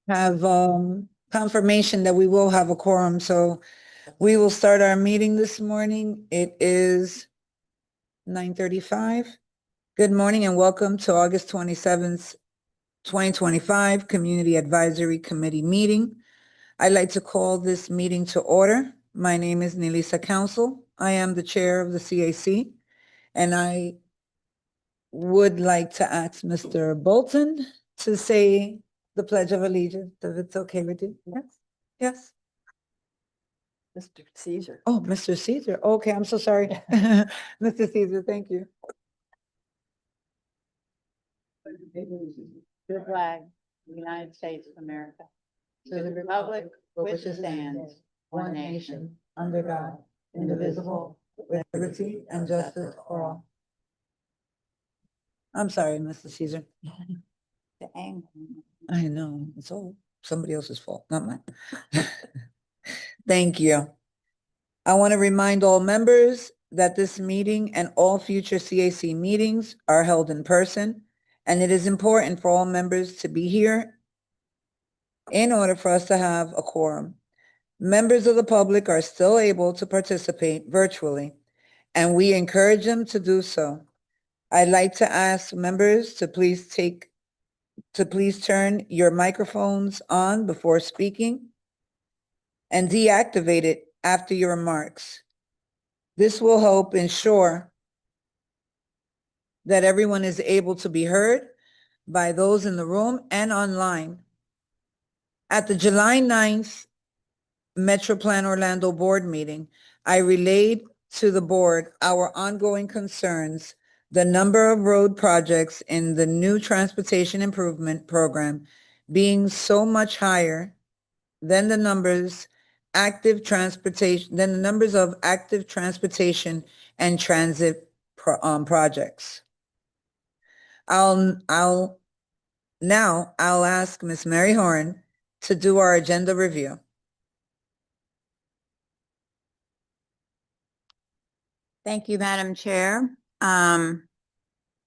have confirmation that we will have a quorum, so we will start our meeting this morning. It is 9:35. Good morning and welcome to August 27th, 2025 Community Advisory Committee meeting. I'd like to call this meeting to order. My name is Nelisa Council. I am the chair of the CAC, and I would like to ask Mr. Bolton to say the Pledge of Allegiance, if it's okay with you. Yes, yes. Mr. Caesar. Oh, Mr. Caesar. Okay, I'm so sorry. Mr. Caesar, thank you. The flag, the United States of America, to the republic which stands, one nation, under God, indivisible, with liberty and justice for all. I'm sorry, Mr. Caesar. the aim. I know, it's all somebody else's fault, not mine. Thank you. I want to remind all members that this meeting and all future CAC meetings are held in person, and it is important for all members to be here in order for us to have a quorum. Members of the public are still able to participate virtually, and we encourage them to do so. I'd like to ask members to please turn your microphones on before speaking and deactivate it after your remarks. This will help ensure that everyone is able to be heard by those in the room and online. At the July 9th Metro Plan Orlando board meeting, I relayed to the board our ongoing concerns, the number of road projects in the new transportation improvement program being so much higher than the numbers of active transportation and transit projects. I'll ask Ms. Mary Horn to do our agenda review. Thank you, Madam Chair. I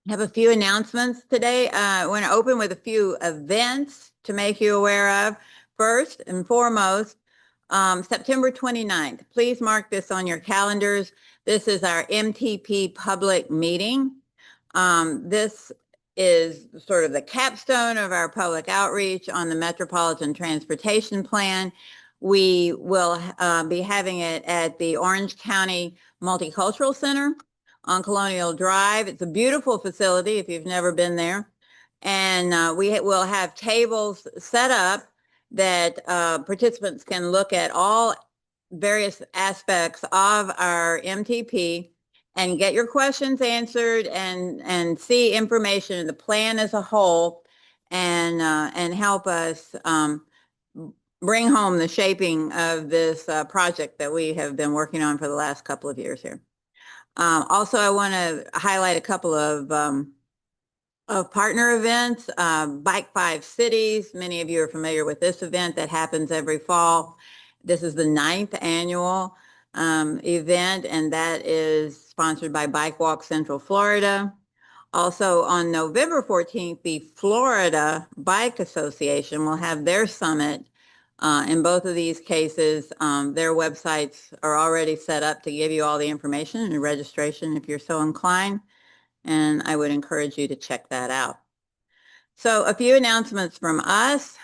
have a few announcements today. I want to open with a few events to make you aware of. First and foremost, September 29th. Please mark this on your calendars. This is our MTP public meeting. This is sort of the capstone of our public outreach on the Metropolitan Transportation Plan. We will be having it at the Orange County Multicultural Center on Colonial Drive. It's a beautiful facility if you've never been there. And we will have tables set up that participants can look at all various aspects of our MTP and get your questions answered and see information in the plan as a whole and help us bring home the shaping of this project that we have been working on for the last couple of years here. Also, I want to highlight a couple of partner events. Bike 5 Cities. Many of you are familiar with this event that happens every fall. This is the 9th annual event, and that is sponsored by Bike Walk Central Florida. Also on November 14th, the Florida Bike Association will have their summit. In both of these cases, their websites are already set up to give you all the information and registration if you're so inclined, and I would encourage you to check that out. So a few announcements from us.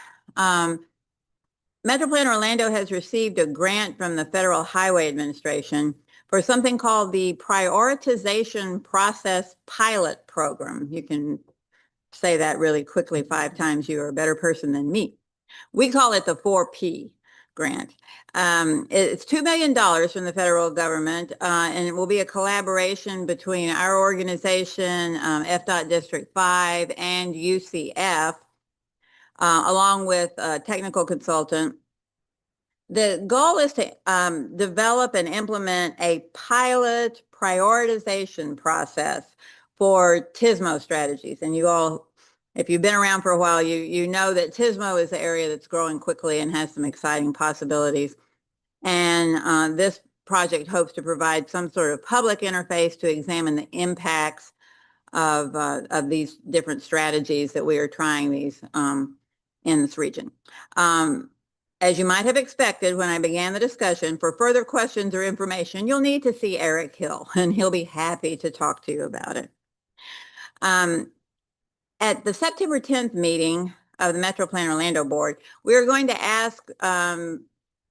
Metro Plan Orlando has received a grant from the Federal Highway Administration for something called the Prioritization Process Pilot Program. You can say that really quickly 5 times. You are a better person than me. We call it the 4P grant. It's $2 million from the federal government, and it will be a collaboration between our organization, FDOT District 5, and UCF, along with a technical consultant. The goal is to develop and implement a pilot prioritization process for TSMO strategies. And you all, if you've been around for a while, you know that TSMO is the area that's growing quickly and has some exciting possibilities. And this project hopes to provide some sort of public interface to examine the impacts of these different strategies that we are trying, these in this region. As you might have expected when I began the discussion, for further questions or information, you'll need to see Eric Hill, and he'll be happy to talk to you about it. At the September 10th meeting of the Metro Plan Orlando Board, we are going to ask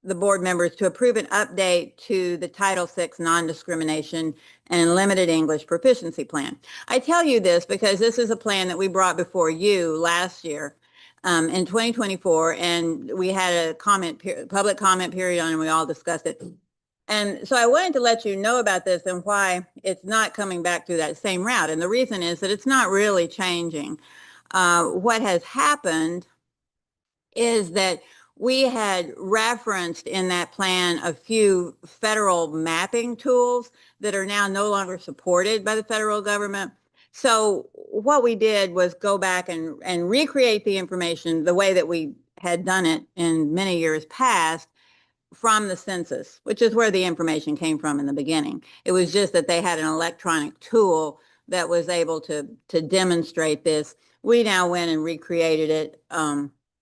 the board members to approve an update to the Title VI non-discrimination and limited English proficiency plan. I tell you this because this is a plan that we brought before you last year in 2024, and we had a public comment period on it, and we all discussed it. And so I wanted to let you know about this and why it's not coming back through that same route. And the reason is that it's not really changing. What has happened is that we had referenced in that plan a few federal mapping tools that are now no longer supported by the federal government. So what we did was go back and recreate the information the way that we had done it in many years past from the census, which is where the information came from in the beginning. It was just that they had an electronic tool that was able to demonstrate this. We now went and recreated it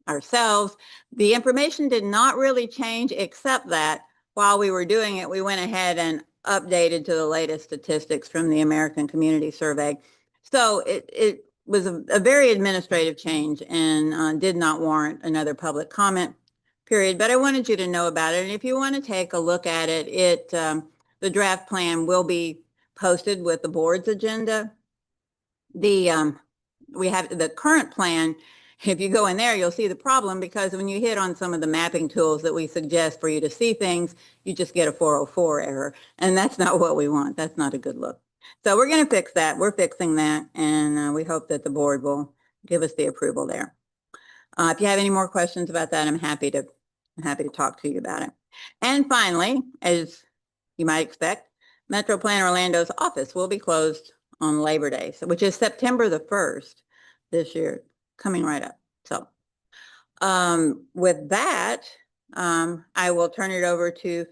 ourselves. The information did not really change, except that while we were doing it, we went ahead and updated to the latest statistics from the American Community Survey. So it was a very administrative change and did not warrant another public comment period, but I wanted you to know about it. And if you want to take a look at it, the draft plan will be posted with the board's agenda. We have the current plan. If you go in there, you'll see the problem, because when you hit on some of the mapping tools that we suggest for you to see things, you just get a 404 error. And that's not what we want. That's not a good look. So we're going to fix that. We're fixing that. And we hope that the board will give us the approval there. If you have any more questions about that, I'm happy to talk to you about it. And finally, as you might expect, Metro Plan Orlando's office will be closed on Labor Day, which is September the 1st this year, coming right up. So with that, I will turn it over to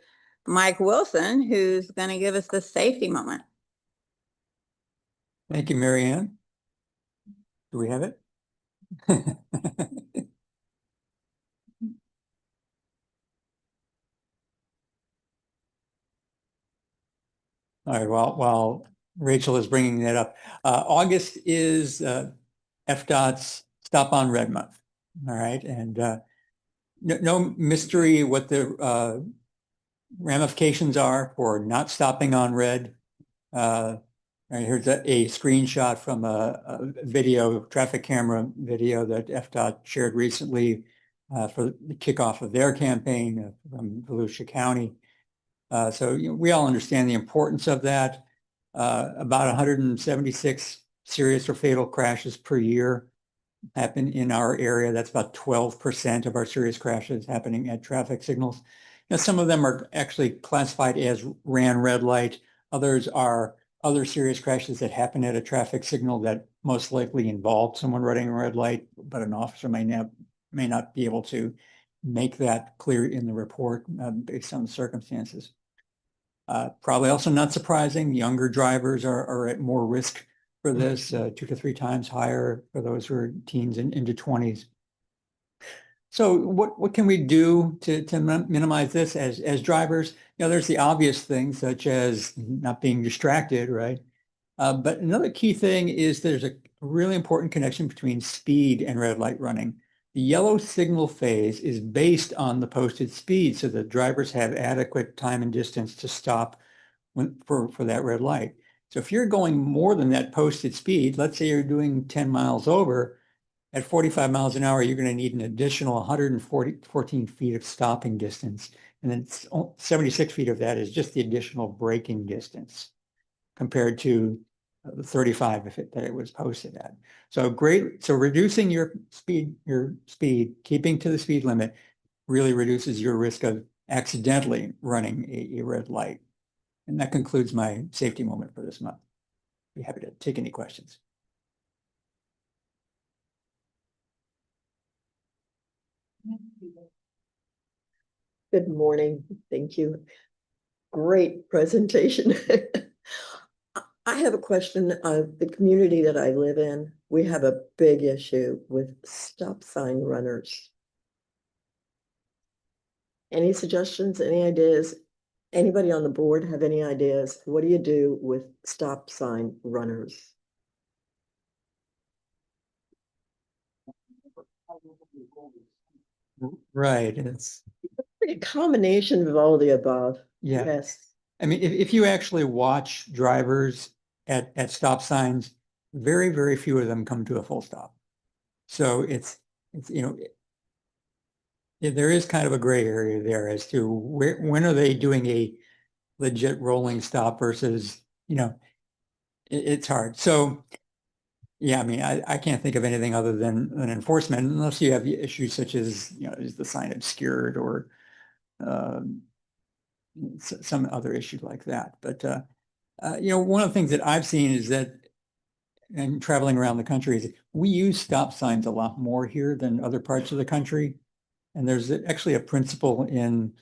Mike Wilson, who's going to give us the safety moment. Thank you, Mary Ann. Do we have it? All right, while Rachel is bringing that up, August is FDOT's Stop on Red month. All right, and no mystery what the ramifications are for not stopping on red. Here's a screenshot from a video, traffic camera video that FDOT shared recently for the kickoff of their campaign from Volusia County. So we all understand the importance of that. About 176 serious or fatal crashes per year happen in our area. That's about 12% of our serious crashes happening at traffic signals. Now, some of them are actually classified as ran red light. Others are other serious crashes that happen at a traffic signal that most likely involved someone running a red light, but an officer may not be able to make that clear in the report based on the circumstances. Probably also not surprising, younger drivers are at more risk for this, 2 to 3 times higher for those who are teens and into 20s. So what can we do to minimize this as drivers? There's the obvious things such as not being distracted, right? But another key thing is there's a really important connection between speed and red light running. The yellow signal phase is based on the posted speed, so that drivers have adequate time and distance to stop for that red light. So if you're going more than that posted speed, let's say you're doing 10 miles over, at 45 miles an hour, you're going to need an additional 114 feet of stopping distance. And then 76 feet of that is just the additional braking distance compared to the 35 that it was posted at. So reducing your speed, keeping to the speed limit really reduces your risk of accidentally running a red light. And that concludes my safety moment for this month. Be happy to take any questions. Good morning. Thank you. Great presentation. I have a question. The community that I live in we have a big issue with stop sign runners. Any suggestions, any ideas? Anybody on the board have any ideas? What do you do with stop sign runners? Right. It's, A combination of all of the above. yeah. Yes. I mean, if you actually watch drivers at stop signs, very, very few of them come to a full stop. So it's you know, there is kind of a gray area there as to when are they doing a legit rolling stop versus, it's hard. So yeah, I mean, I can't think of anything other than an enforcement unless you have issues such as, is the sign obscured or um, some other issue like that. But one of the things that I've seen is that, and traveling around the country, is we use stop signs a lot more here than other parts of the country. And there's actually a principle in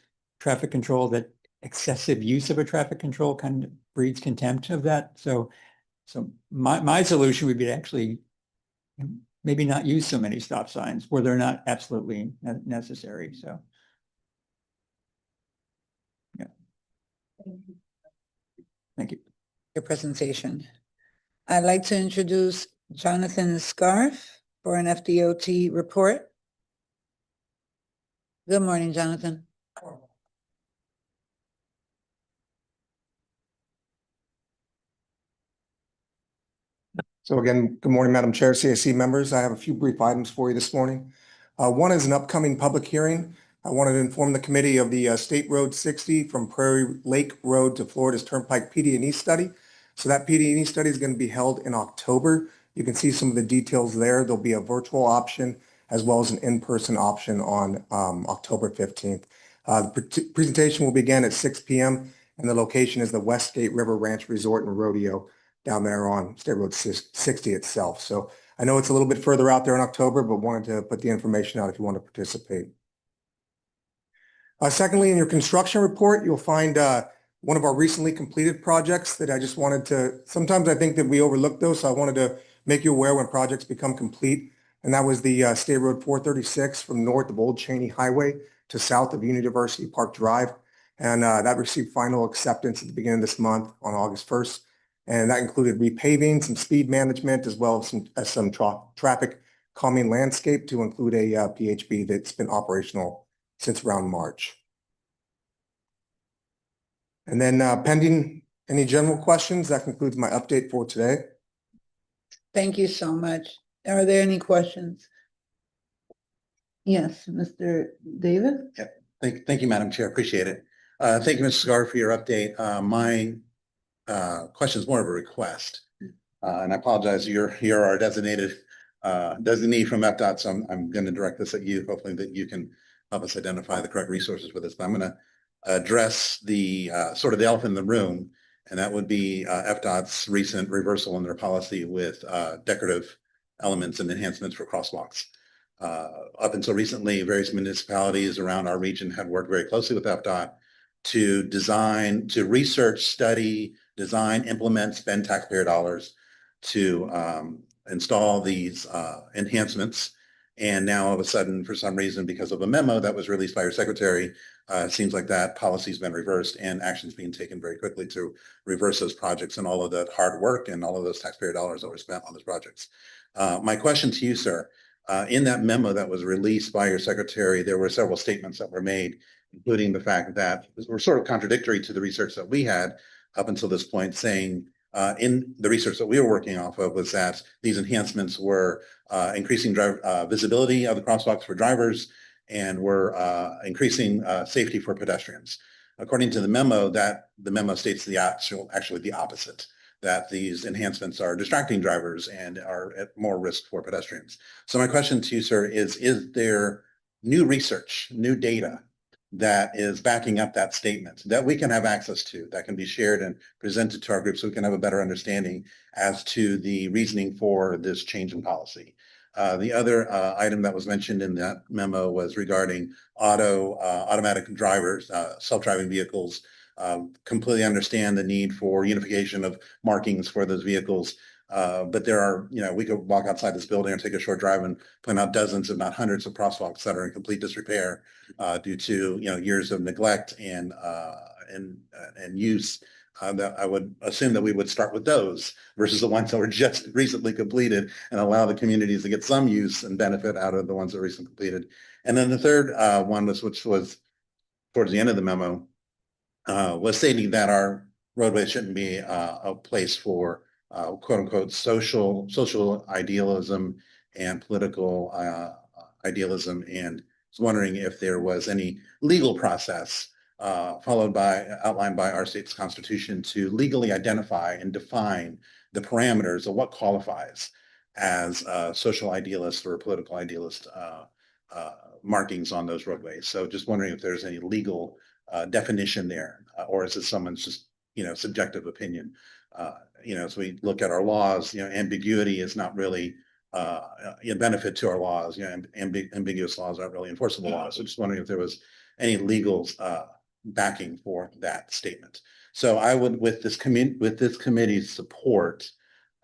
traffic control that excessive use of a traffic control kind of breeds contempt of that. So my solution would be to actually maybe not use so many stop signs where they're not absolutely necessary. So. Yeah. Thank you. Your presentation. I'd like to introduce Jonathan Scarf for an FDOT report. Good morning, Jonathan. So again, good morning, Madam Chair, CAC members. I have a few brief items for you this morning. One is an upcoming public hearing. I wanted to inform the committee of the State Road 60 from Prairie Lake Road to Florida's Turnpike PD&E study. So that PD&E study is going to be held in October. You can see some of the details there. There'll be a virtual option as well as an in-person option on October 15th. The presentation will begin at 6 p.m. and the location is the Westgate River Ranch Resort and Rodeo down there on State Road 60 itself. So I know it's a little bit further out there in October, but wanted to put the information out if you want to participate. Secondly, in your construction report, you'll find one of our recently completed projects that I just wanted to, sometimes I think that we overlook those, so I wanted to make you aware when projects become complete. And that was the State Road 436 from north of Old Cheney Highway to south of University Park Drive. And that received final acceptance at the beginning of this month on August 1st. And that included repaving, some speed management, as well as some traffic calming landscape to include a PHB that's been operational since around March. And then pending any general questions, that concludes my update for today. Thank you so much. Are there any questions? Yes, Mr. Davis? Yep. Thank you, Madam Chair. Appreciate it. Thank you, Mr. Scar, for your update. My question is more of a request. And I apologize, you're our designated designee from FDOT, so I'm going to direct this at you, hopefully that you can help us identify the correct resources for this. But I'm going to address the sort of the elephant in the room, and that would be FDOT's recent reversal in their policy with decorative elements and enhancements for crosswalks. Up until recently, various municipalities around our region had worked very closely with FDOT to design, to research, study, design, implement, spend taxpayer dollars to install these enhancements. And now all of a sudden, for some reason, because of a memo that was released by your secretary, it seems like that policy's been reversed and action's being taken very quickly to reverse those projects and all of that hard work and all of those taxpayer dollars that were spent on those projects. My question to you, sir, in that memo that was released by your secretary, there were several statements that were made, including the fact that were sort of contradictory to the research that we had up until this point, saying in the research that we were working off of was that these enhancements were increasing visibility of the crosswalks for drivers and were increasing safety for pedestrians. According to the memo, the memo states actually the opposite, that these enhancements are distracting drivers and are at more risk for pedestrians. So my question to you, sir, is there new research, new data that is backing up that statement that we can have access to, that can be shared and presented to our group so we can have a better understanding as to the reasoning for this change in policy? The other item that was mentioned in that memo was regarding automatic drivers, self-driving vehicles. Completely understand the need for unification of markings for those vehicles. But there are, we could walk outside this building and take a short drive and point out dozens, if not hundreds of crosswalks that are in complete disrepair due to, years of neglect and use. That I would assume that we would start with those versus the ones that were just recently completed and allow the communities to get some use and benefit out of the ones that were recently completed. And then the third one which was towards the end of the memo, was stating that our roadway shouldn't be a place for quote unquote social idealism and political idealism, and was wondering if there was any legal process outlined by our state's constitution to legally identify and define the parameters of what qualifies as social idealist or political idealist markings on those roadways. So just wondering if there's any legal definition there, or is it someone's just, subjective opinion? As we look at our laws, ambiguity is not really a benefit to our laws. Ambiguous laws aren't really enforceable laws. So just wondering if there was any legal backing for that statement. So I would, with this committee's support,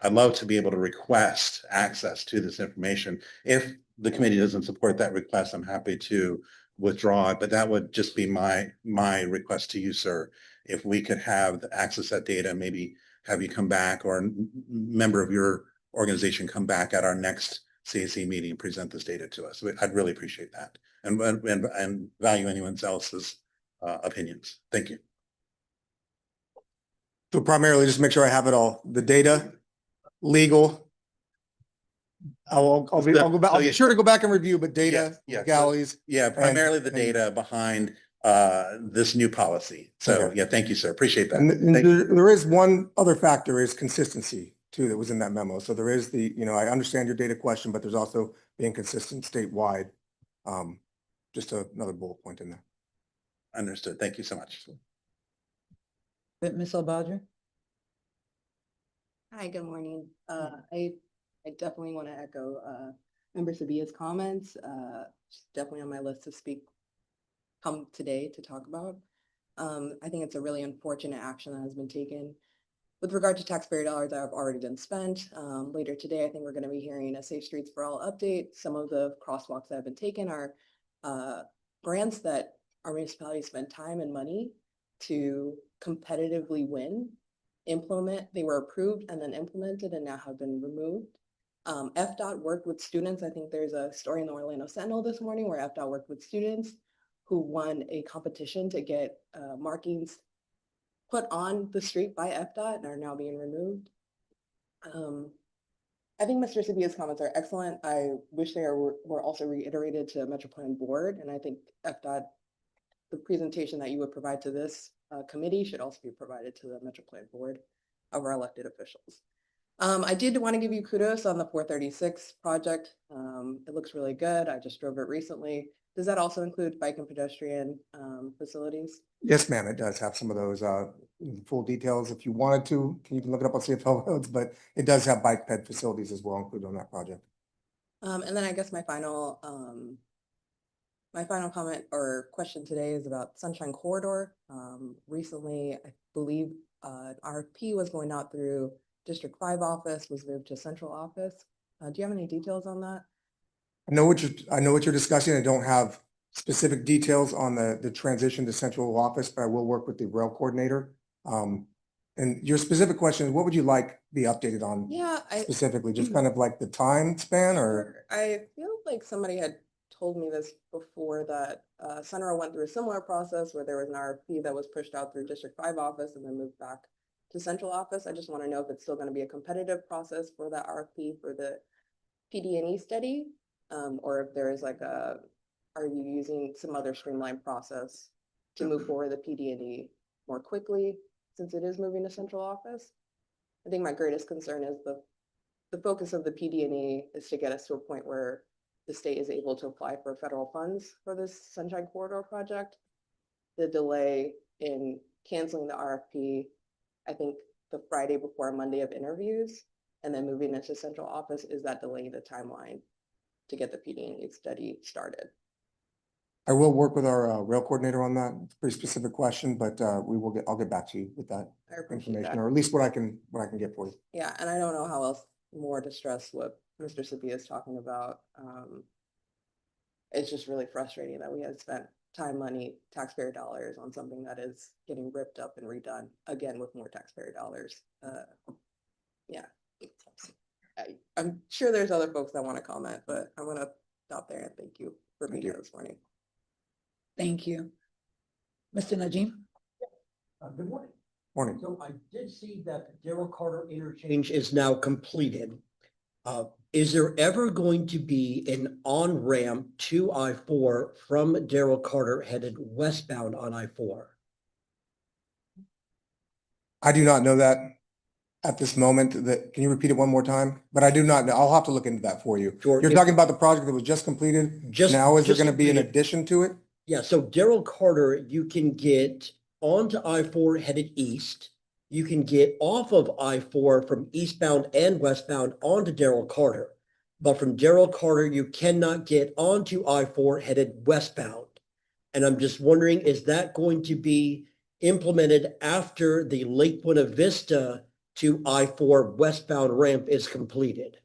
I'd love to be able to request access to this information. If the committee doesn't support that request, I'm happy to withdraw it, but that would just be my request to you, sir. If we could have access to that data, maybe have you come back, or a member of your organization come back at our next CAC meeting and present this data to us. I'd really appreciate that, and value anyone else's opinions. Thank you. So primarily just make sure I have it all, the data, legal. I'll go back. I'll be sure to go back and review, but data, legalities. Yeah, primarily the data behind this new policy. So Okay. yeah, thank you, sir. Appreciate that. And there is one other factor, is consistency too, that was in that memo. So there is I understand your data question, but there's also being consistent statewide. Just another bullet point in there. Understood. Thank you so much. Ms. O'Badra? Hi, good morning. I definitely want to echo Member Sabia's comments. She's definitely on my list to come today to talk about. I think it's a really unfortunate action that has been taken. With regard to taxpayer dollars that have already been spent, later today, I think we're going to be hearing a Safe Streets for All update. Some of the crosswalks that have been taken are grants that our municipalities spend time and money to competitively implement. They were approved and then implemented and now have been removed. FDOT worked with students. I think there's a story in the Orlando Sentinel this morning where FDOT worked with students who won a competition to get markings put on the street by FDOT and are now being removed. I think Mr. Sabia's comments are excellent. I wish they were also reiterated to Metro Plan Board, and I think FDOT, the presentation that you would provide to this committee should also be provided to the Metro Plan Board of our elected officials. I did want to give you kudos on the 436 project. It looks really good. I just drove it recently. Does that also include bike and pedestrian facilities? Yes, ma'am. It does have some of those full details. If you wanted to, you can look it up on CFL roads, but it does have bike ped facilities as well included on that project. And then I guess my final comment or question today is about Sunshine Corridor. Recently, I believe an RFP was going out through District 5 office, was moved to central office. Do you have any details on that? I know what you're discussing. I don't have specific details on the transition to central office, but I will work with the rail coordinator. And your specific question is, what would you like be updated on? Yeah, specifically, just kind of like the time span, or? I feel like somebody had told me this before, that Sunrail went through a similar process where there was an RFP that was pushed out through District 5 office and then moved back to central office. I just want to know if it's still going to be a competitive process for that RFP for the PD&E study, or if there is are you using some other streamlined process to move forward the PD&E more quickly since it is moving to central office? I think my greatest concern is the focus of the PD&E is to get us to a point where the state is able to apply for federal funds for this Sunshine Corridor project. The delay in canceling the RFP, I think the Friday before Monday of interviews, and then moving into central office, is that delaying the timeline to get the PD&E study started? I will work with our rail coordinator on that. It's a pretty specific question, but I'll get back to you with that I appreciate information, that. or at least what I can get for you. Yeah, and I don't know how else more to stress what Mr. Sabia is talking about. It's just really frustrating that we had spent time, money, taxpayer dollars on something that is getting ripped up and redone again with more taxpayer dollars. Yeah. I'm sure there's other folks that want to comment, but I'm gonna stop there and thank you for being here this morning. Thank you. Mr. Najim? Good morning. Morning. So I did see that the Darrell Carter interchange is now completed. Is there ever going to be an on-ramp to I-4 from Darrell Carter headed westbound on I-4? I do not know that at this moment. Can you repeat it one more time? But I do not know. I'll have to look into that for you. Sure. You're talking about the project that was just completed? Now, is there going to be an addition to it? Yeah, so Darrell Carter, you can get onto I-4 headed east. You can get off of I-4 from eastbound and westbound onto Darrell Carter. But from Darrell Carter, you cannot get onto I-4 headed westbound. And I'm just wondering, is that going to be implemented after the Lake Buena Vista to I-4 westbound ramp is completed?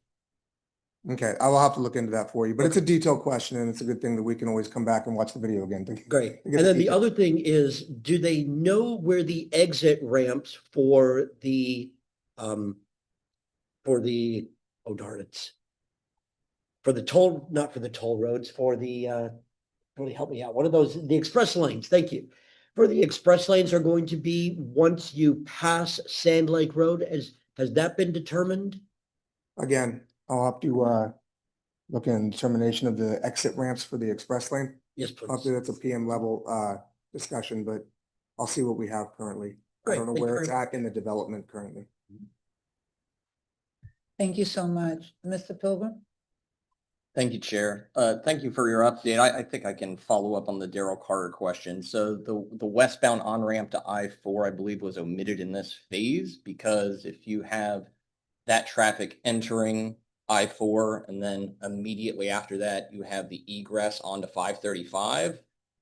Okay, I will have to look into that for you, but it's a detailed question and it's a good thing that we can always come back and watch the video again. Great. to get And then the details. other thing is, do they know where the exit ramps for the, oh darn it. For the toll, not for the toll roads, for the, really help me out. What are those? The express lanes. Thank you. For the express lanes are going to be once you pass Sand Lake Road. Has that been determined? Again, I'll have to look in determination of the exit ramps for the express lane. Yes, please. Obviously, that's a PM level discussion, but I'll see what we have currently. Great, I don't know thank you where very it's at in the development currently. Thank you so much. Mr. Pilgrim? Thank you, Chair. Thank you for your update. I think I can follow up on the Darrell Carter question. So the westbound on-ramp to I-4, I believe, was omitted in this phase because if you have that traffic entering I-4 and then immediately after that you have the egress onto 535,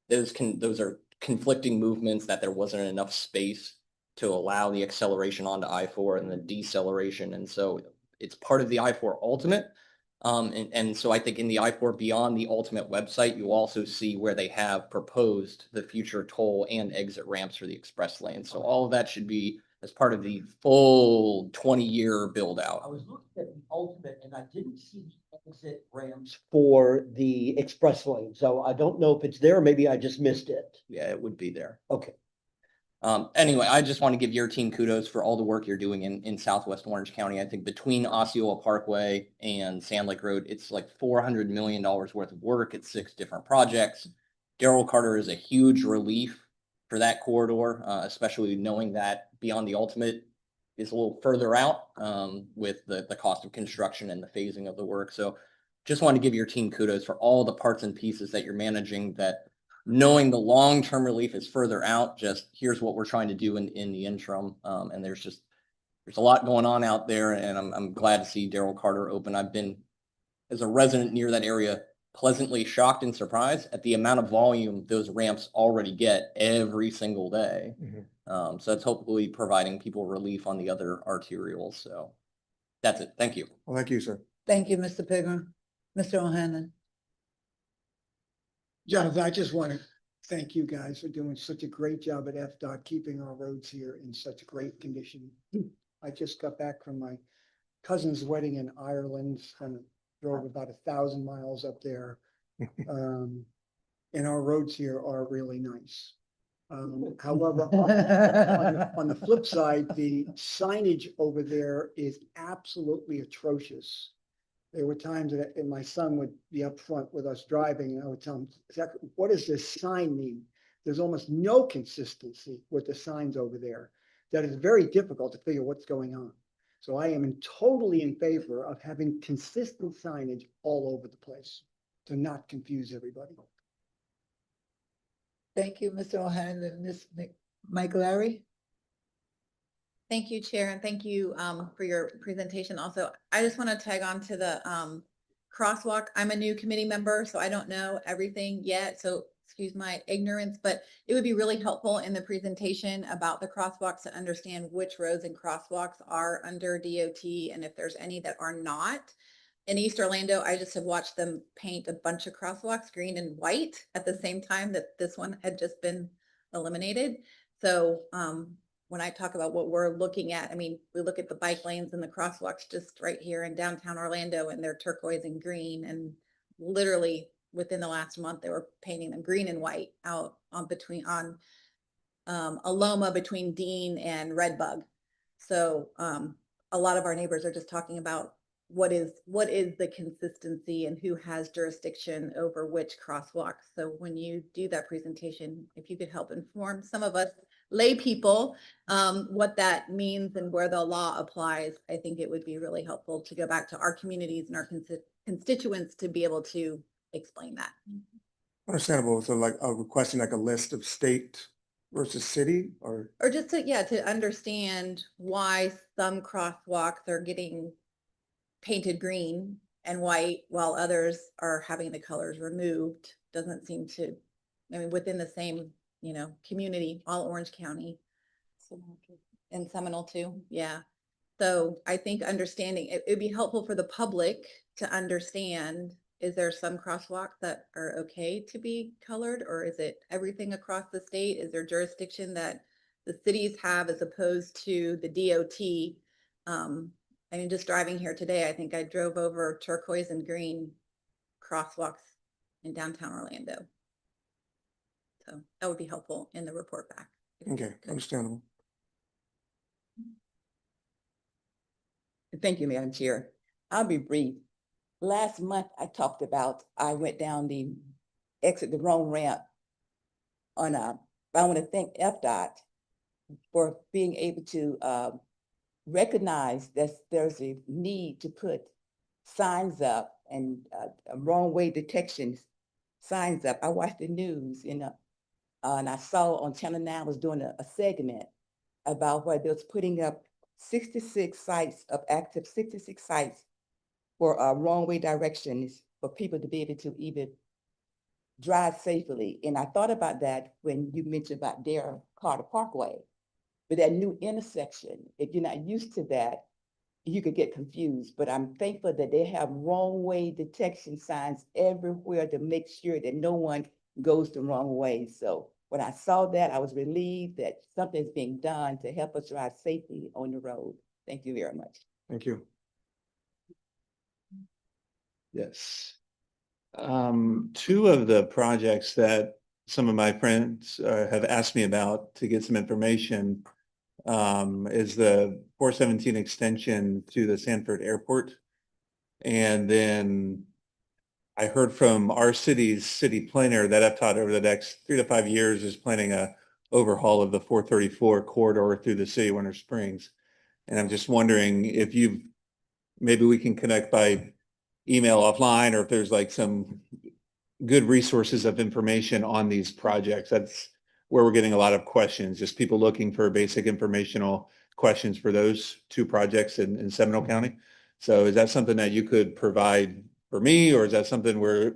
those are conflicting movements that there wasn't enough space to allow the acceleration onto I-4 and the deceleration. And so it's part of the I-4 ultimate. And so I think in the I-4 Beyond the Ultimate website, you also see where they have proposed the future toll and exit ramps for the express lane. So all of that should be as part of the full 20-year build I out. was looking at the ultimate and I didn't see the exit ramps for the express lane. So I don't know if it's there, or maybe I just missed it. Yeah, it would be there. Okay. Anyway, I just want to give your team kudos for all the work you're doing in Southwest Orange County. I think between Osceola Parkway and Sand Lake Road, it's like $400 million worth of work at 6 different projects. Darrell Carter is a huge relief for that corridor, especially knowing that Beyond the Ultimate is a little further out with the cost of construction and the phasing of the work. So just want to give your team kudos for all the parts and pieces that you're managing, that knowing the long-term relief is further out, just here's what we're trying to do in the interim. And there's a lot going on out there, and I'm glad to see Darrell Carter open. I've been, as a resident near that area, pleasantly shocked and surprised at the amount of volume those ramps already get every single day. So that's hopefully providing people relief on the other arterials. So that's it. Thank you. Well, thank you, sir. Thank you, Mr. Pilgrim. Mr. O'Hanlon? Jonathan, I just want to thank you guys for doing such a great job at FDOT, keeping our roads here in such great condition. I just got back from my cousin's wedding in Ireland and drove about 1,000 miles up there. And our roads here are really nice. However, on the flip side, the signage over there is absolutely atrocious. There were times that my son would be up front with us driving, and I would tell him, "Zach, what does this sign mean?" There's almost no consistency with the signs over there. That is very difficult to figure what's going on. So I am totally in favor of having consistent signage all over the place to not confuse everybody. Thank you, Mr. O'Hanlon. Ms. Mike Larry? Thank you, Chair, and thank you for your presentation. Also, I just want to tag on to the crosswalk. I'm a new committee member, so I don't know everything yet. So excuse my ignorance, but it would be really helpful in the presentation about the crosswalks to understand which roads and crosswalks are under DOT and if there's any that are not. In East Orlando, I just have watched them paint a bunch of crosswalks, green and white, at the same time that this one had just been eliminated. So when I talk about what we're looking at, I mean, we look at the bike lanes and the crosswalks just right here in downtown Orlando, and they're turquoise and green, and literally within the last month, they were painting them green and white out on Aloma between Dean and Redbug. So a lot of our neighbors are just talking about what is the consistency and who has jurisdiction over which crosswalks. So when you do that presentation, if you could help inform some of us lay people what that means and where the law applies, I think it would be really helpful to go back to our communities and our constituents to be able to explain that. Understandable. So like requesting like a list of state versus city or? Or just to understand why some crosswalks are getting painted green and white while others are having the colors removed. Doesn't seem to, I mean, within the same, community, all Orange County. And Seminole too, yeah. So I think understanding, it'd be helpful for the public to understand, is there some crosswalks that are okay to be colored, or is it everything across the state? Is there jurisdiction that the cities have as opposed to the DOT? I mean, just driving here today, I think I drove over turquoise and green crosswalks in downtown Orlando. So that would be helpful in the report back. Okay, understandable. Thank you, Madam Chair. I'll be brief. Last month, I went down the wrong ramp on I want to thank FDOT for being able to recognize that there's a need to put signs up and wrong way detection signs up. I watched the news, and I saw on Channel 9 was doing a segment about where they was putting up 66 sites for wrong way directions for people to be able to even drive safely. And I thought about that when you mentioned about Darrell Carter Parkway. But that new intersection, if you're not used to that, you could get confused. But I'm thankful that they have wrong way detection signs everywhere to make sure that no one goes the wrong way. So when I saw that, I was relieved that something's being done to help us drive safely on the road. Thank you very much. Thank you. Yes. Two of the projects that some of my friends have asked me about to get some information is the 417 extension to the Sanford Airport. And then I heard from our city's city planner that FDOT over the next 3 to 5 years is planning a overhaul of the 434 corridor through the city of Winter Springs. And I'm just wondering if maybe we can connect by email offline, or if there's like some good resources of information on these projects. That's where we're getting a lot of questions, just people looking for basic informational questions for those two projects in Seminole County. So is that something that you could provide for me, or is that something where,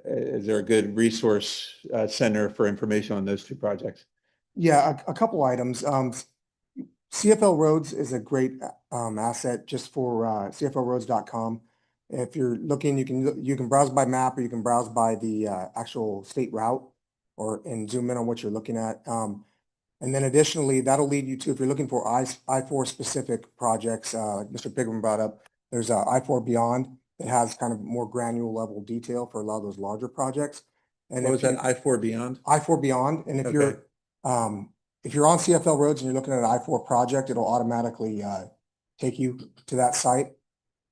is there a good resource center for information on those two projects? Yeah, a couple items. CFL Roads is a great asset just for cflroads.com. If you're looking, you can browse by map, or you can browse by the actual state route, and zoom in on what you're looking at. And then additionally, that'll lead you to, if you're looking for I-4 specific projects, like Mr. Pigram brought up, there's I-4 Beyond that has kind of more granular level detail for a lot of those larger projects. And What was that, I-4 Beyond? I-4 Beyond, and if you're on CFL Roads and you're looking at an I-4 project, it'll automatically take you to that site.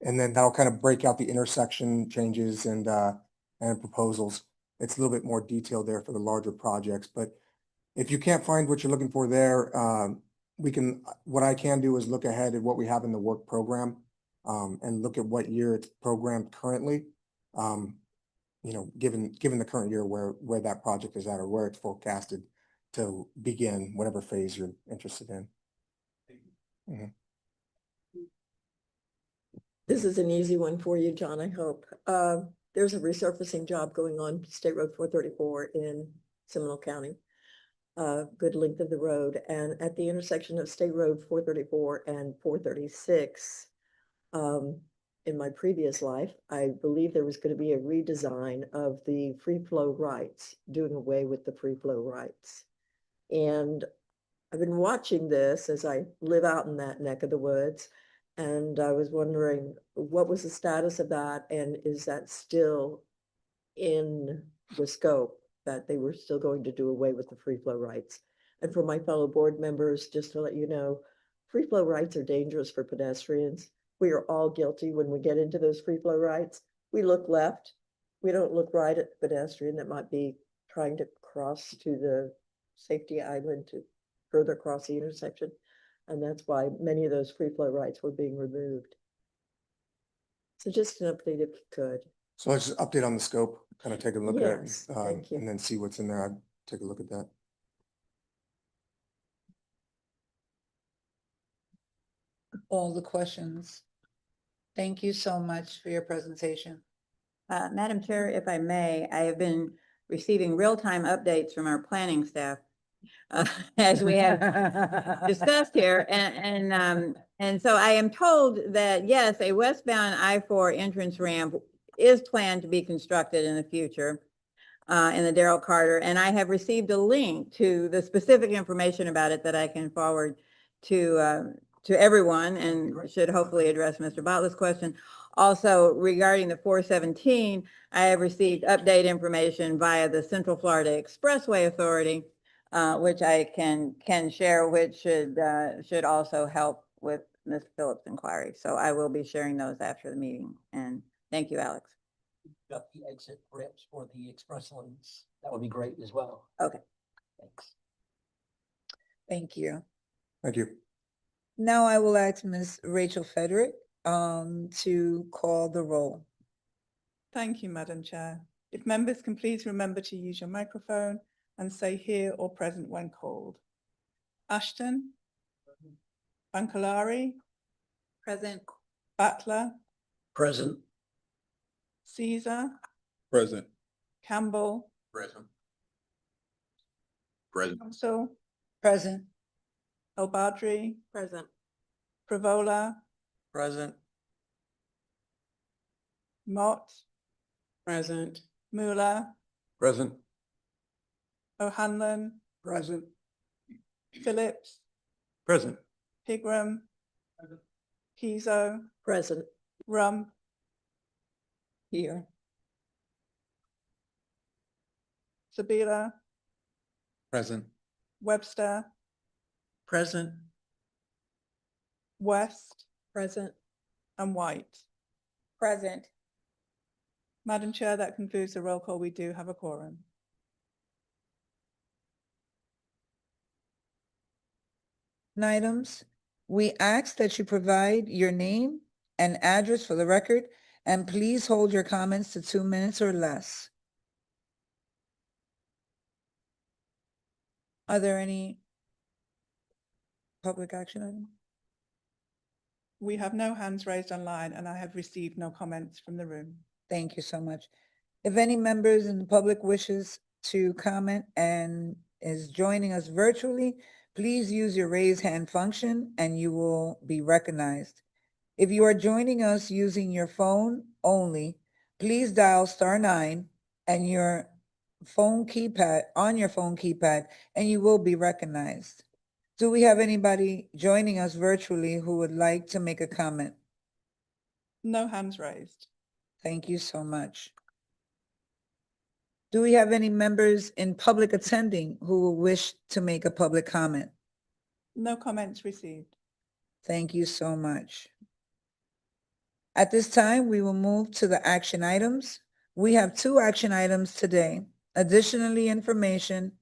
And then that'll kind of break out the intersection changes and proposals. It's a little bit more detailed there for the larger projects. But if you can't find what you're looking for there, what I can do is look ahead at what we have in the work program and look at what year it's programmed currently. Given the current year where that project is at, or where it's forecasted to begin, whatever phase you're interested in. Mm-hmm. This is an easy one for you, John, I hope. there's a resurfacing job going on State Road 434 in Seminole County. Good length of the road, and at the intersection of State Road 434 and 436, in my previous life, I believe there was going to be a redesign of the free flow rights, doing away with the free flow rights. And I've been watching this as I live out in that neck of the woods, and I was wondering what was the status of that, and is that still in the scope that they were still going to do away with the free flow rights? And for my fellow board members, just to let you know, free flow rights are dangerous for pedestrians. We are all guilty when we get into those free flow rights. We look left. We don't look right at the pedestrian that might be trying to cross to the safety island to further cross the intersection. And that's why many of those free flow rights were being removed. So just an update if you could. So let's just update on the scope, kind of take a look at Yes, it, thank you. and then see what's in there. I'd take a look at that. All the questions. Thank you so much for your presentation. Madam Chair, if I may, I have been receiving real-time updates from our planning staff as we have discussed here. And so I am told that, yes, a westbound I-4 entrance ramp is planned to be constructed in the future in the Darrell Carter. And I have received a link to the specific information about it that I can forward to everyone and should hopefully address Mr. Botla's question. Also, regarding the 417, I have received update information via the Central Florida Expressway Authority, which I can share, which should also help with Ms. Phillips' inquiry. So I will be sharing those after the meeting. And thank you, Alex. Got the exit ramps for the express lanes. That would be great as well. Okay. Thanks. Thank you. Thank you. Now I will ask Ms. Rachel Frederick to call the roll. Thank you, Madam Chair. If members can please remember to use your microphone and say here or present when called. Ashton. Bankalari. Present. Battler. Present. Caesar. Present. Campbell. Present. Present. Council. Present. El Badri. Present. Pravola. Present. Mott. Present. Mueller. Present. O'Hanlon. Present. Phillips. Present. Pigram. Pizzo. Present. Rump. Here. Sabila. Present. Webster. Present. West. Present. And White. Present. Madam Chair, that concludes the roll call. We do have a quorum. Items, we ask that you provide your name and address for the record, and please hold your comments to 2 minutes or less. Are there any public action items? We have no hands raised online and I have received no comments from the room. Thank you so much. If any members in the public wishes to comment and is joining us virtually, please use your raise hand function and you will be recognized. If you are joining us using your phone only, please dial *9 and your phone keypad and you will be recognized. Do we have anybody joining us virtually who would like to make a comment? No hands raised. Thank you so much. Do we have any members in public attending who wish to make a public comment? No comments received. Thank you so much. At this time, we will move to the action items. We have 2 action items today. Additional information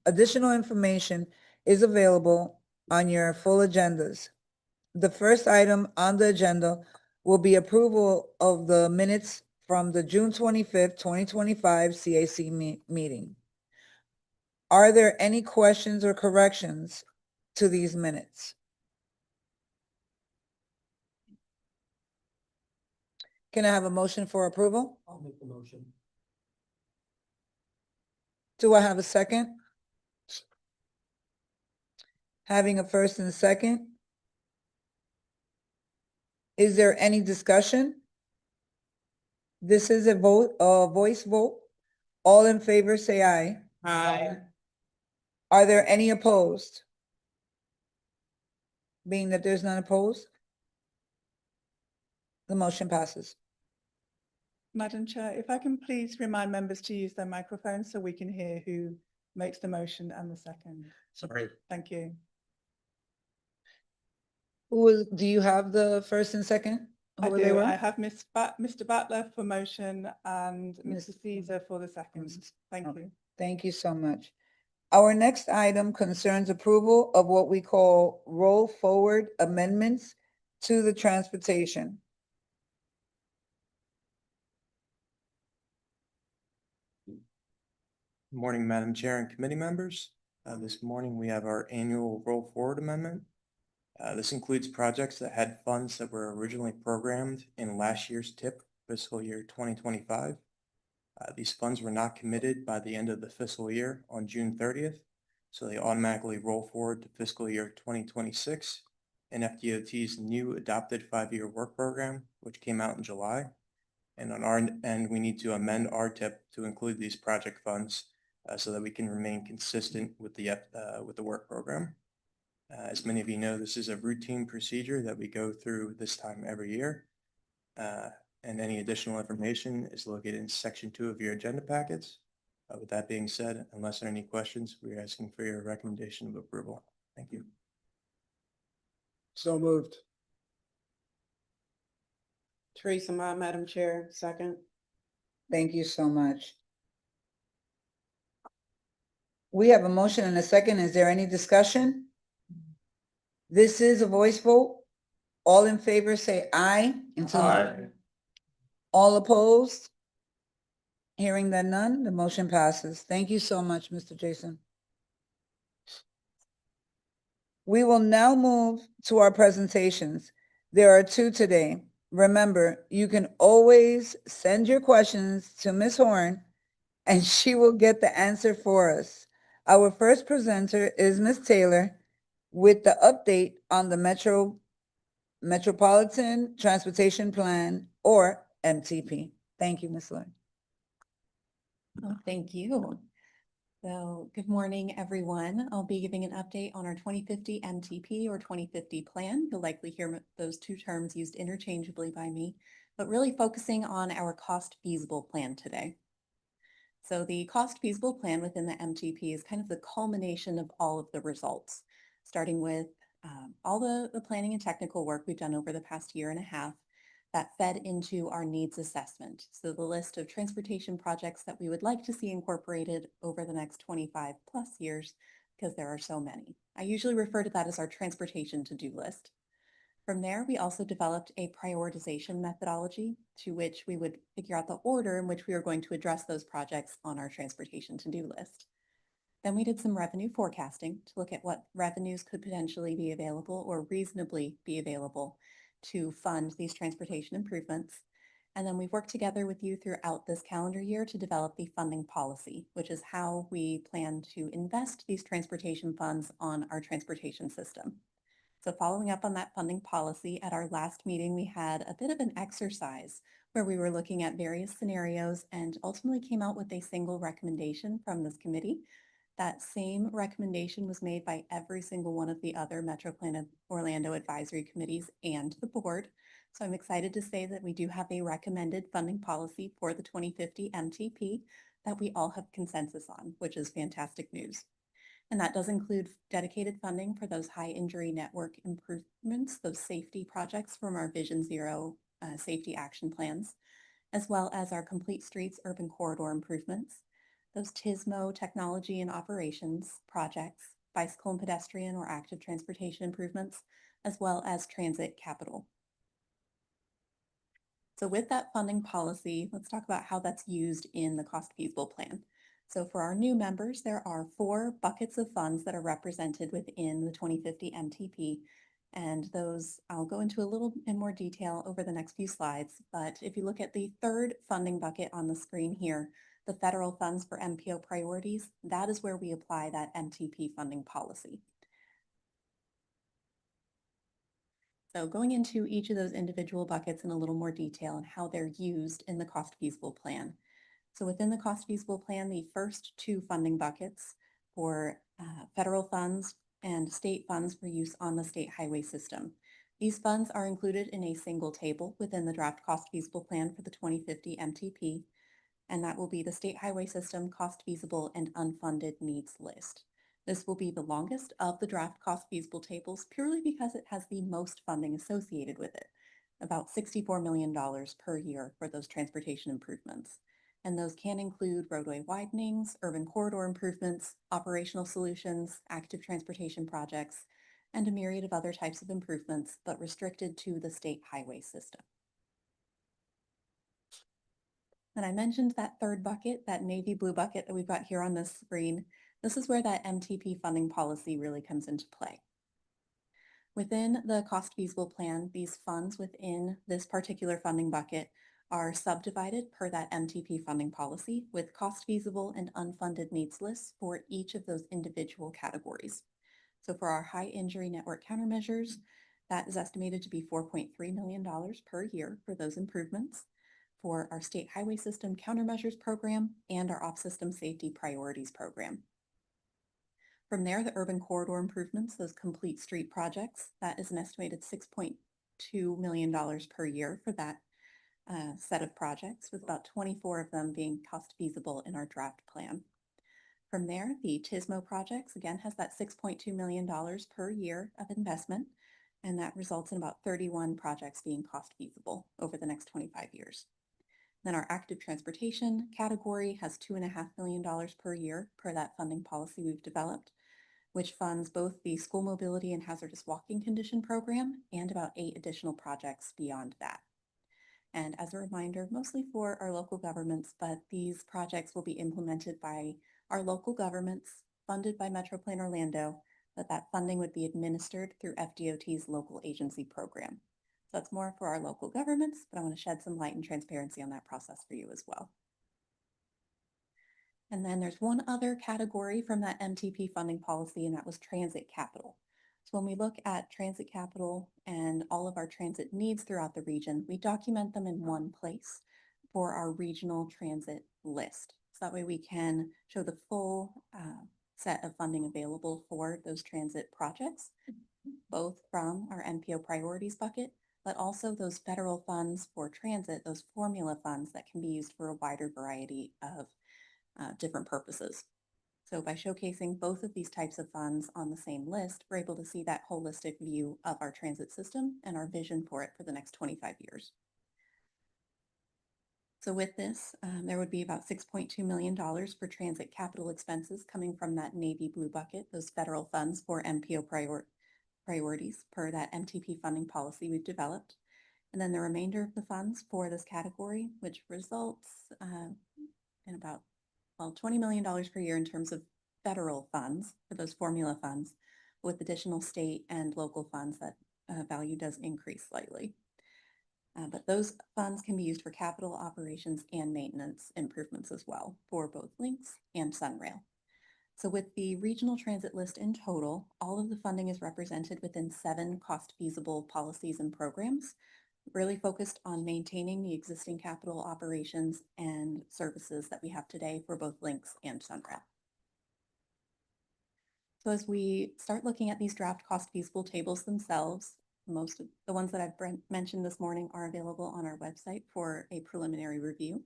is available on your full agendas. The first item on the agenda will be approval of the minutes from the June 25th, 2025 CAC meeting. Are there any questions or corrections to these minutes? Can I have a motion for approval? I'll make the motion. Do I have a second? Having a first and a second. Is there any discussion? This is a voice vote. All in favor, say aye. Aye. Are there any opposed? Being that there's none opposed, the motion passes. Madam Chair, if I can please remind members to use their microphones so we can hear who makes the motion and the second. Sorry. Thank you. Do you have the first and second? I Who they do. were? I have Mr. Battler for motion and Miss- Mr. Caesar for the second. Miss- Thank okay. you. Thank you so much. Our next item concerns approval of what we call roll forward amendments to the transportation. Morning, Madam Chair and committee members. This morning we have our annual roll forward amendment. This includes projects that had funds that were originally programmed in last year's TIP fiscal year 2025. These funds were not committed by the end of the fiscal year on June 30th, so they automatically roll forward to fiscal year 2026 and FDOT's new adopted 5-year work program, which came out in July. And on our end, we need to amend our TIP to include these project funds so that we can remain consistent with the work program. As many of you know, this is a routine procedure that we go through this time every year. And any additional information is located in section 2 of your agenda packets. With that being said, unless there are any questions, we're asking for your recommendation of approval. Thank you. So moved. Teresa, Madam Chair, second. Thank you so much. We have a motion and a second. Is there any discussion? This is a voice vote. All in favor, say aye. All opposed? Hearing that none, the motion passes. Thank you so much, Mr. Jason. We will now move to our presentations. There are 2 today. Remember, you can always send your questions to Ms. Horn and she will get the answer for us. Our first presenter is Ms. Taylor with the update on the Metropolitan Transportation Plan, or MTP. Thank you, Ms. Lloyd. Oh, thank you. So good morning, everyone. I'll be giving an update on our 2050 MTP or 2050 plan. You'll likely hear those 2 terms used interchangeably by me, but really focusing on our cost feasible plan today. So the cost feasible plan within the MTP is kind of the culmination of all of the results, starting with all the planning and technical work we've done over the past year and a half that fed into our needs assessment. So the list of transportation projects that we would like to see incorporated over the next 25 plus years, because there are so many. I usually refer to that as our transportation to-do list. From there, we also developed a prioritization methodology to which we would figure out the order in which we are going to address those projects on our transportation to-do list. Then we did some revenue forecasting to look at what revenues could potentially be available or reasonably be available to fund these transportation improvements. And then we've worked together with you throughout this calendar year to develop the funding policy, which is how we plan to invest these transportation funds on our transportation system. So following up on that funding policy, at our last meeting, we had a bit of an exercise where we were looking at various scenarios and ultimately came out with a single recommendation from this committee. That same recommendation was made by every single one of the other Metro Plan of Orlando advisory committees and the board. So I'm excited to say that we do have a recommended funding policy for the 2050 MTP that we all have consensus on, which is fantastic news. And that does include dedicated funding for those high injury network improvements, those safety projects from our Vision Zero safety action plans, as well as our complete streets urban corridor improvements, those TISMO technology and operations projects, bicycle and pedestrian or active transportation improvements, as well as transit capital. So with that funding policy, let's talk about how that's used in the cost feasible plan. So for our new members, there are 4 buckets of funds that are represented within the 2050 MTP. And those I'll go into a little in more detail over the next few slides. But if you look at the 3rd funding bucket on the screen here, the federal funds for MPO priorities, that is where we apply that MTP funding policy. So going into each of those individual buckets in a little more detail and how they're used in the cost feasible plan. So within the cost feasible plan, the first two funding buckets for federal funds and state funds for use on the state highway system. These funds are included in a single table within the draft cost feasible plan for the 2050 MTP, and that will be the state highway system cost feasible and unfunded needs list. This will be the longest of the draft cost feasible tables purely because it has the most funding associated with it, about $64 million per year for those transportation improvements. And those can include roadway widenings, urban corridor improvements, operational solutions, active transportation projects, and a myriad of other types of improvements, but restricted to the state highway system. And I mentioned that third bucket, that navy blue bucket that we've got here on this screen. This is where that MTP funding policy really comes into play. Within the cost feasible plan, these funds within this particular funding bucket are subdivided per that MTP funding policy with cost feasible and unfunded needs lists for each of those individual categories. So for our high injury network countermeasures, that is estimated to be $4.3 million per year for those improvements. For our state highway system countermeasures program and our off-system safety priorities program. From there, the urban corridor improvements, those complete street projects, that is an estimated $6.2 million per year for that set of projects, with about 24 of them being cost feasible in our draft plan. From there, the TISMO projects, again, has that $6.2 million per year of investment, and that results in about 31 projects being cost feasible over the next 25 years. Then our active transportation category has $2.5 million per year per that funding policy we've developed, which funds both the school mobility and hazardous walking condition program and about 8 additional projects beyond that. And as a reminder, mostly for our local governments, but these projects will be implemented by our local governments, funded by MetroPlan Orlando, but that funding would be administered through FDOT's local agency program. So that's more for our local governments, but I want to shed some light and transparency on that process for you as well. And then there's one other category from that MTP funding policy, and that was transit capital. So when we look at transit capital and all of our transit needs throughout the region, we document them in one place for our regional transit list. So that way we can show the full set of funding available for those transit projects, both from our MPO priorities bucket, but also those federal funds for transit, those formula funds that can be used for a wider variety of different purposes. So by showcasing both of these types of funds on the same list, we're able to see that holistic view of our transit system and our vision for it for the next 25 years. So with this, there would be about $6.2 million for transit capital expenses coming from that navy blue bucket, those federal funds for MPO priorities per that MTP funding policy we've developed. And then the remainder of the funds for this category, which results in about $20 million per year in terms of federal funds for those formula funds, with additional state and local funds that value does increase slightly. But those funds can be used for capital operations and maintenance improvements as well for both Links and Sunrail. So with the regional transit list in total, all of the funding is represented within 7 cost feasible policies and programs, really focused on maintaining the existing capital operations and services that we have today for both Links and Sunrail. So as we start looking at these draft cost feasible tables themselves, most of the ones that I've mentioned this morning are available on our website for a preliminary review.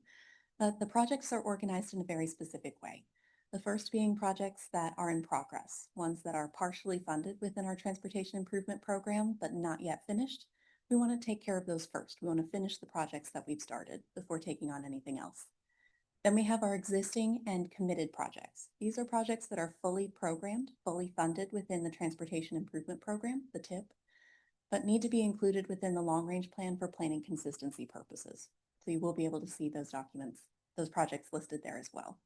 But the projects are organized in a very specific way. The first being projects that are in progress, ones that are partially funded within our transportation improvement program, but not yet finished. We want to take care of those first. We want to finish the projects that we've started before taking on anything else. Then we have our existing and committed projects. These are projects that are fully programmed, fully funded within the transportation improvement program, the TIP, but need to be included within the long-range plan for planning consistency purposes. So you will be able to see those documents, those projects listed there as well.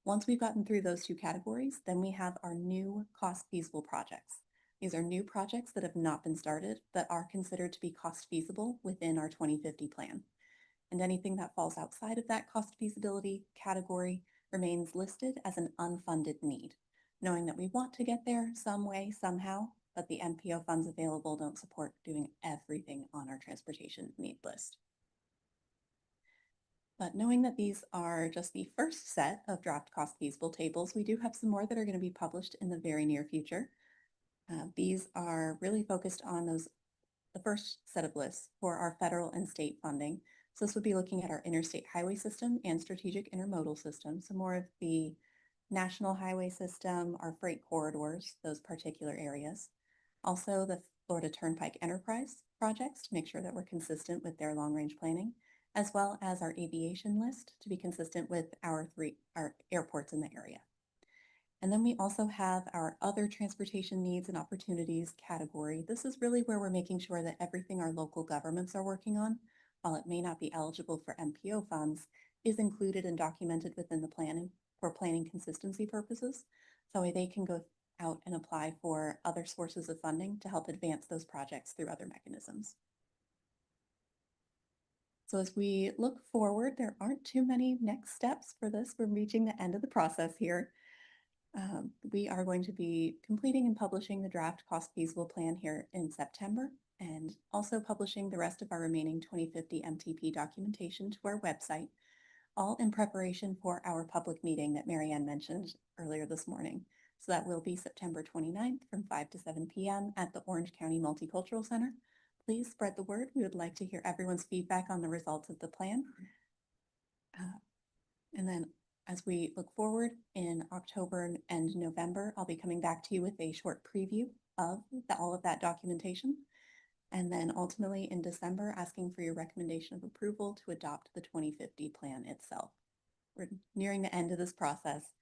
Once we've gotten through those two categories, then we have our new cost feasible projects. These are new projects that have not been started, but are considered to be cost feasible within our 2050 plan. and anything that falls outside of that cost feasibility category remains listed as an unfunded need, knowing that we want to get there some way, somehow, but the MPO funds available don't support doing everything on our transportation need list. But knowing that these are just the first set of draft cost feasible tables, we do have some more that are going to be published in the very near future. These are really focused on the first set of lists for our federal and state funding. So this would be looking at our interstate highway system and strategic intermodal system. So more of the national highway system, our freight corridors, those particular areas. Also the Florida Turnpike Enterprise projects to make sure that we're consistent with their long-range planning, as well as our aviation list to be consistent with our airports in the area. And then we also have our other transportation needs and opportunities category. This is really where we're making sure that everything our local governments are working on, while it may not be eligible for MPO funds, is included and documented within the planning for planning consistency purposes. So they can go out and apply for other sources of funding to help advance those projects through other mechanisms. So as we look forward, there aren't too many next steps for this. We're reaching the end of the process here. We are going to be completing and publishing the draft cost feasible plan here in September, and also publishing the rest of our remaining 2050 MTP documentation to our website, all in preparation for our public meeting that Marianne mentioned earlier this morning. So that will be September 29th from 5 to 7 p.m. at the Orange County Multicultural Center. Please spread the word. We would like to hear everyone's feedback on the results of the plan. And then as we look forward in October and November, I'll be coming back to you with a short preview of all of that documentation. And then ultimately in December, asking for your recommendation of approval to adopt the 2050 plan itself. We're nearing the end of this process,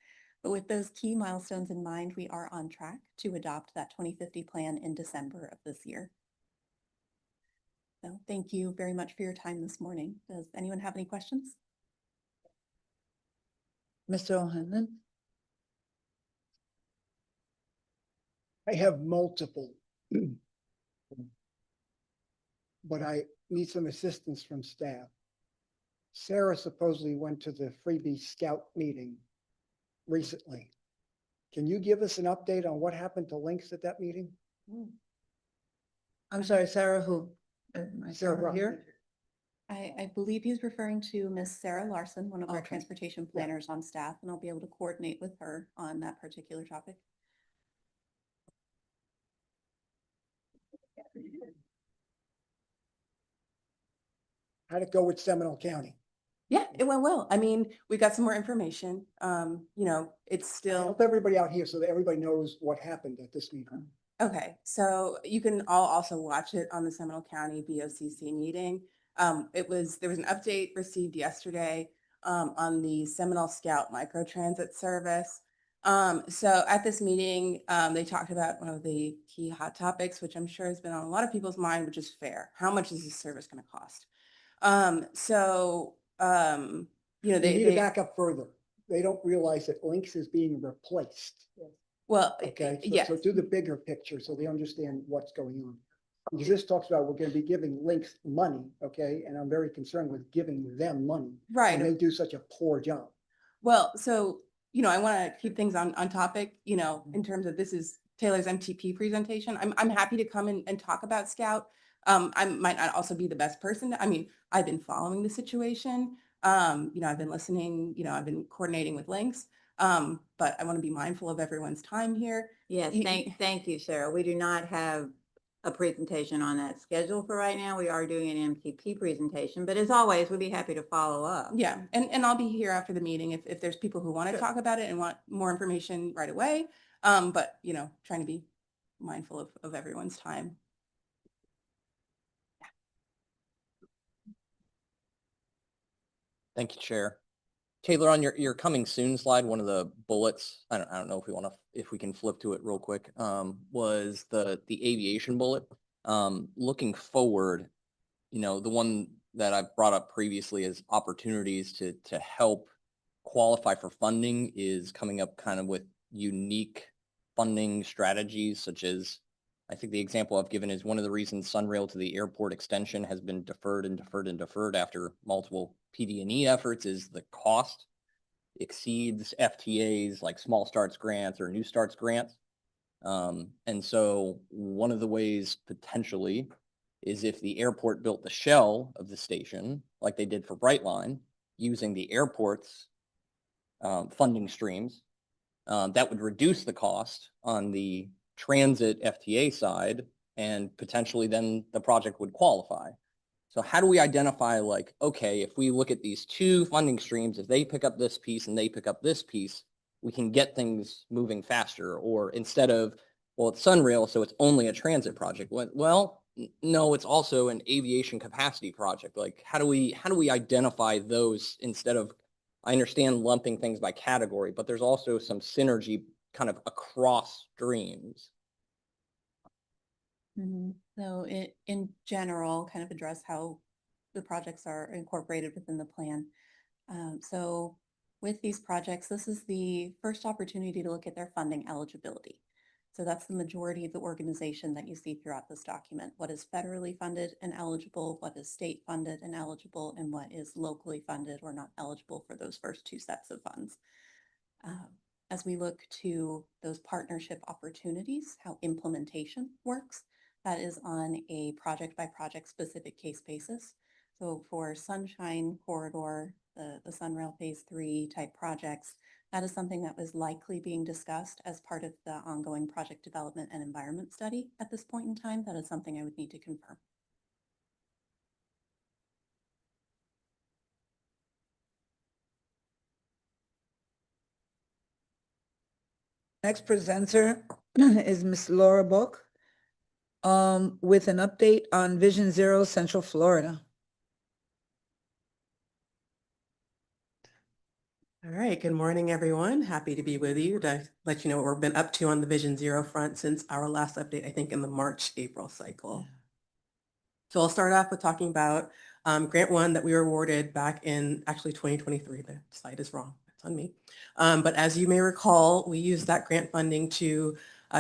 but with those key milestones in mind, we are on track to adopt that 2050 plan in December of this year. So thank you very much for your time this morning. Does anyone have any questions? Mr. O'Hanlon? I have multiple. But I need some assistance from staff. Sarah supposedly went to the Freebie Scout meeting recently. Can you give us an update on what happened to links at that meeting? I'm sorry, Sarah, who? Sarah Here? I believe he's referring to Miss Sarah Larson, one of our Okay. transportation planners on staff, and I'll be able to coordinate with her on that particular topic. How'd it go with Seminole County? Yeah, it went well. I mean, we got some more information. It's still. Help everybody out here so that everybody knows what happened at this meeting. Okay, so you can all also watch it on the Seminole County BOCC meeting. There was an update received yesterday on the Seminole Scout microtransit service. So at this meeting, they talked about one of the key hot topics, which I'm sure has been on a lot of people's mind, which is fare. How much is this service going to cost? They need to back up further. They don't realize that Lynx is being replaced. Well, Okay, yes. so do the bigger picture so they understand what's going on. Because this talks about we're going to be giving Lynx money, okay? And I'm very concerned with giving them money. Right. And they do such a poor job. Well, so, I want to keep things on topic, in terms of this is Taylor's MTP presentation. I'm happy to come and talk about Scout. I might not also be the best person. I've been following the situation. I've been listening, I've been coordinating with Lynx. But I want to be mindful of everyone's time here. Yes, thank you, Sarah. We do not have a presentation on that schedule for right now. We are doing an MTP presentation, but as always, we'd be happy to follow up. Yeah, and I'll be here after the meeting if there's people who want to talk about it and want more information right away. But trying to be mindful of everyone's time. Thank you, Chair. Taylor, on your coming soon slide, one of the bullets, I don't know if we can flip to it real quick, was the aviation bullet. Looking forward, the one that I brought up previously as opportunities to help qualify for funding is coming up kind of with unique funding strategies, such as I think the example I've given is one of the reasons Sunrail to the airport extension has been deferred and deferred and deferred after multiple PD&E efforts is the cost exceeds FTAs like small starts grants or new starts grants. And so one of the ways potentially is if the airport built the shell of the station like they did for Brightline using the airport's funding streams, that would reduce the cost on the transit FTA side and potentially then the project would qualify. So how do we identify like, okay, if we look at these two funding streams, if they pick up this piece and they pick up this piece, we can get things moving faster. Or instead of, well, it's Sunrail, so it's only a transit project. Well, no, it's also an aviation capacity project. Like how do we identify those instead of, I understand lumping things by category, but there's also some synergy kind of across streams. So in general, kind of address how the projects are incorporated within the plan. So with these projects, this is the first opportunity to look at their funding eligibility. So that's the majority of the organization that you see throughout this document. What is federally funded and eligible, what is state funded and eligible, and what is locally funded or not eligible for those first two sets of funds. As we look to those partnership opportunities, how implementation works, that is on a project by project specific case basis. So for Sunshine Corridor, the Sunrail Phase 3 type projects, that is something that was likely being discussed as part of the ongoing project development and environment study at this point in time. That is something I would need to confirm. Next presenter is Miss Laura Book with an update on Vision Zero Central Florida. All right, good morning, everyone. Happy to be with you to let you know what we've been up to on the Vision Zero front since our last update, I think in the March-April cycle. So I'll start off with talking about Grant 1 that we were awarded back in actually 2023. The slide is wrong, it's on me. But as you may recall, we used that grant funding to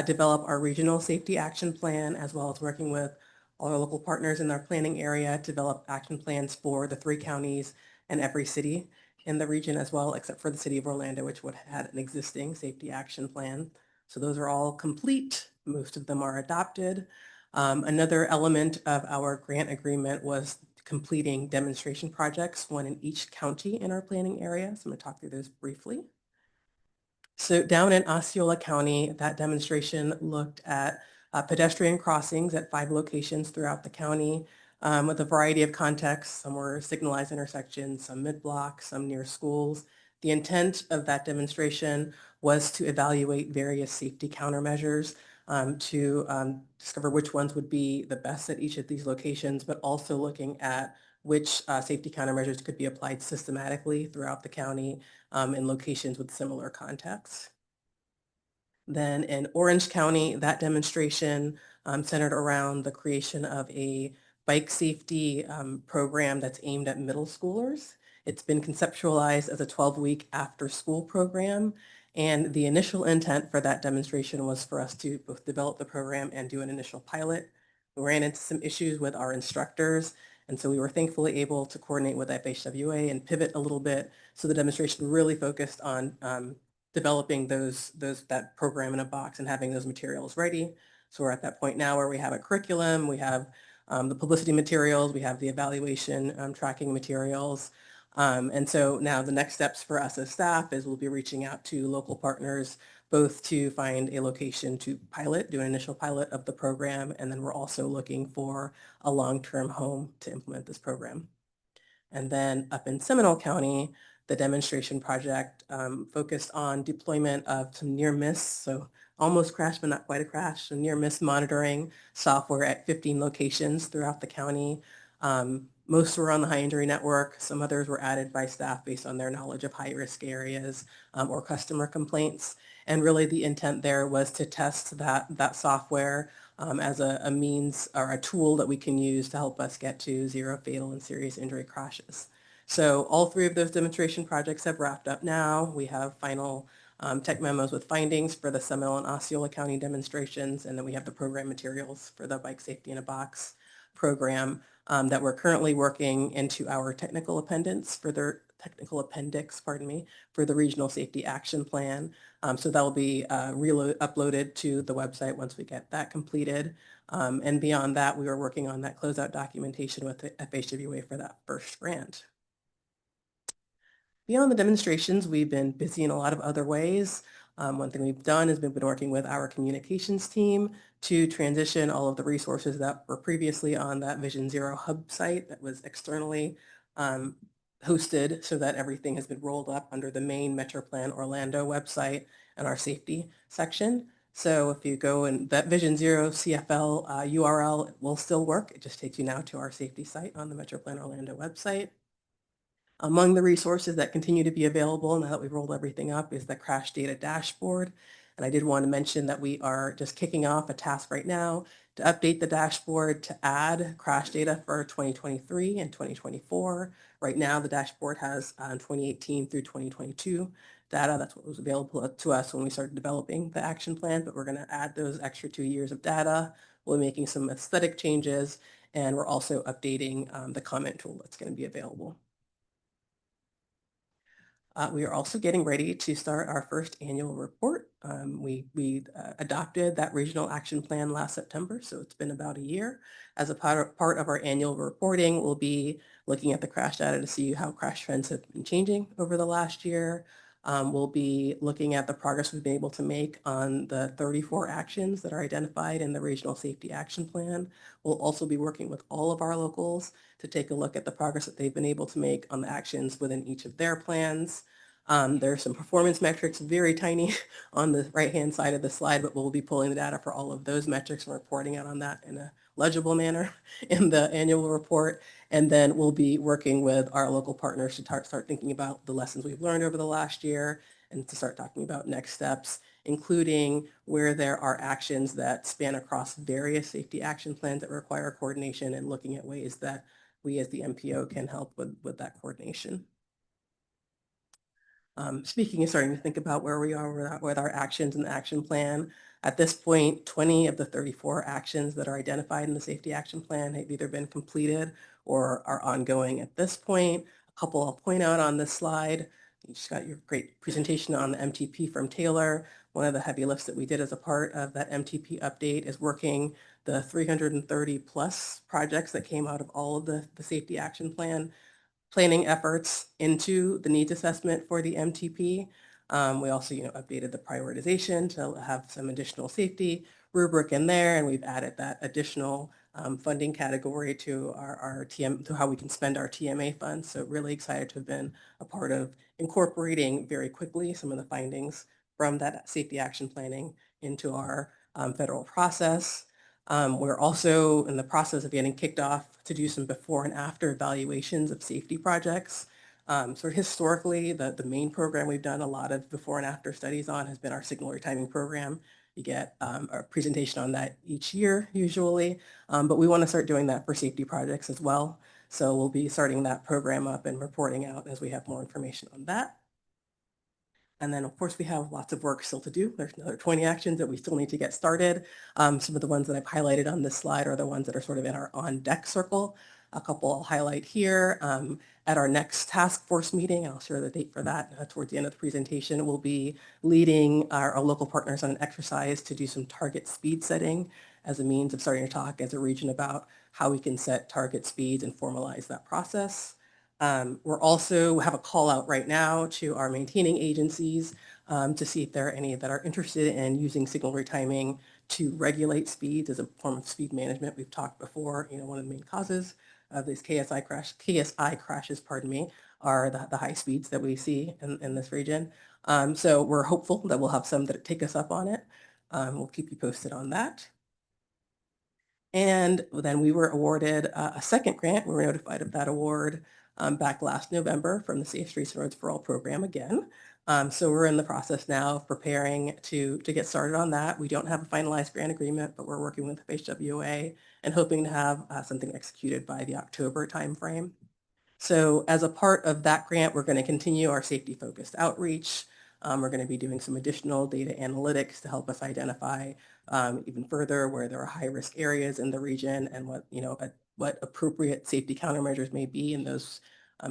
develop our regional safety action plan, as well as working with all our local partners in our planning area to develop action plans for the 3 counties and every city in the region as well, except for the city of Orlando, which would have had an existing safety action plan. So those are all complete. Most of them are adopted. Another element of our grant agreement was completing demonstration projects, one in each county in our planning area. So I'm going to talk through those briefly. So down in Osceola County, that demonstration looked at pedestrian crossings at 5 locations throughout the county with a variety of contexts. Some were signalized intersections, some mid-block, some near schools. The intent of that demonstration was to evaluate various safety countermeasures to discover which ones would be the best at each of these locations, but also looking at which safety countermeasures could be applied systematically throughout the county in locations with similar contexts. Then in Orange County, that demonstration centered around the creation of a bike safety program that's aimed at middle schoolers. It's been conceptualized as a 12-week after-school program, and the initial intent for that demonstration was for us to both develop the program and do an initial pilot. We ran into some issues with our instructors, and so we were thankfully able to coordinate with FHWA and pivot a little bit. So the demonstration really focused on developing that program in a box and having those materials ready. So we're at that point now where we have a curriculum, we have the publicity materials, we have the evaluation tracking materials. And so now the next steps for us as staff is we'll be reaching out to local partners, both to find a location to pilot, do an initial pilot of the program, and then we're also looking for a long-term home to implement this program. And then up in Seminole County, the demonstration project focused on deployment of some near miss, so almost crash, but not quite a crash, so near miss monitoring software at 15 locations throughout the county. Most were on the high injury network. Some others were added by staff based on their knowledge of high risk areas or customer complaints. And really the intent there was to test that software as a means or a tool that we can use to help us get to 0 fatal and serious injury crashes. So all 3 of those demonstration projects have wrapped up now. We have final tech memos with findings for the Seminole and Osceola County demonstrations, and then we have the program materials for the Bike Safety in a Box program that we're currently working into our technical appendix for the Regional Safety Action Plan. So that will be uploaded to the website once we get that completed. And beyond that, we are working on that closeout documentation with the FHWA for that first grant. Beyond the demonstrations, we've been busy in a lot of other ways. One thing we've done is been working with our communications team to transition all of the resources that were previously on that Vision Zero hub site that was externally hosted, so that everything has been rolled up under the main MetroPlan Orlando website and our safety section. So if you go in that Vision Zero CFL URL, it will still work. It just takes you now to our safety site on the MetroPlan Orlando website. Among the resources that continue to be available now that we've rolled everything up is the crash data dashboard. And I did want to mention that we are just kicking off a task right now to update the dashboard to add crash data for 2023 and 2024. Right now, the dashboard has 2018 through 2022 data. That's what was available to us when we started developing the action plan, but we're going to add those extra 2 years of data. We're making some aesthetic changes, and we're also updating the comment tool that's going to be available. We are also getting ready to start our first annual report. We adopted that regional action plan last September, so it's been about a year. As a part of our annual reporting, we'll be looking at the crash data to see how crash trends have been changing over the last year. We'll be looking at the progress we've been able to make on the 34 actions that are identified in the Regional Safety Action Plan. We'll also be working with all of our locals to take a look at the progress that they've been able to make on the actions within each of their plans. There are some performance metrics, very tiny on the right-hand side of the slide, but we'll be pulling the data for all of those metrics and reporting out on that in a legible manner in the annual report. And then we'll be working with our local partners to start thinking about the lessons we've learned over the last year and to start talking about next steps, including where there are actions that span across various safety action plans that require coordination and looking at ways that we as the MPO can help with that coordination. Speaking of starting to think about where we are with our actions and the action plan, at this point, 20 of the 34 actions that are identified in the safety action plan have either been completed or are ongoing at this point. A couple I'll point out on this slide. You just got your great presentation on the MTP from Taylor. One of the heavy lifts that we did as a part of that MTP update is working the 330 plus projects that came out of all of the safety action plan planning efforts into the needs assessment for the MTP. We also, updated the prioritization to have some additional safety rubric in there, and we've added that additional funding category to our TM, to how we can spend our TMA funds. So really excited to have been a part of incorporating very quickly some of the findings from that safety action planning into our federal process. We're also in the process of getting kicked off to do some before and after evaluations of safety projects. So historically, the main program we've done a lot of before and after studies on has been our signal retiming program. You get a presentation on that each year usually, but we want to start doing that for safety projects as well. So we'll be starting that program up and reporting out as we have more information on that. And then, of course, we have lots of work still to do. There's another 20 actions that we still need to get started. Some of the ones that I've highlighted on this slide are the ones that are sort of in our on deck circle. A couple I'll highlight here. At our next task force meeting, I'll share the date for that towards the end of the presentation, we'll be leading our local partners on an exercise to do some target speed setting as a means of starting to talk as a region about how we can set target speeds and formalize that process. We're also have a call out right now to our maintaining agencies to see if there are any that are interested in using signal retiming to regulate speeds as a form of speed management. We've talked before, one of the main causes of these KSI crashes, are the high speeds that we see in this region. So we're hopeful that we'll have some that take us up on it. We'll keep you posted on that. And then we were awarded a second grant. We were notified of that award back last November from the Safe Streets and Roads for All program again. So we're in the process now of preparing to get started on that. We don't have a finalized grant agreement, but we're working with HWA and hoping to have something executed by the October timeframe. So as a part of that grant, we're going to continue our safety-focused outreach. We're going to be doing some additional data analytics to help us identify even further where there are high-risk areas in the region and what, what appropriate safety countermeasures may be in those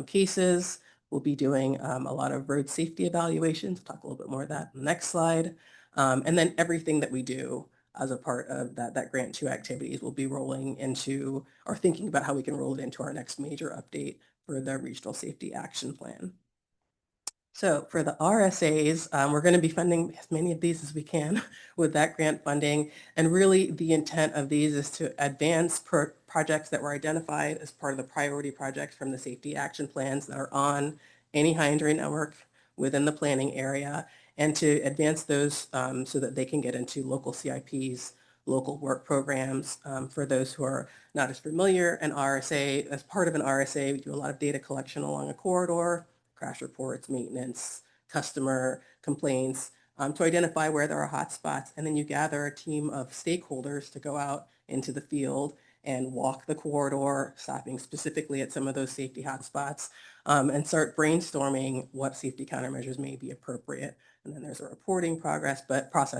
cases. We'll be doing a lot of road safety evaluations. Talk a little bit more of that in the next slide. And then everything that we do as a part of that Grant 2 activities will be rolling into or thinking about how we can roll it into our next major update for the Regional Safety Action Plan. So for the RSAs, we're going to be funding as many of these as we can with that grant funding. And really the intent of these is to advance projects that were identified as part of the priority projects from the safety action plans that are on any high injury network within the planning area, and to advance those so that they can get into local CIPs, local work programs. For those who are not as familiar, an RSA, as part of an RSA, we do a lot of data collection along a corridor, crash reports, maintenance, customer complaints, to identify where there are hotspots. And then you gather a team of stakeholders to go out into the field and walk the corridor, stopping specifically at some of those safety hotspots, and start brainstorming what safety countermeasures may be appropriate. And then there's a reporting process,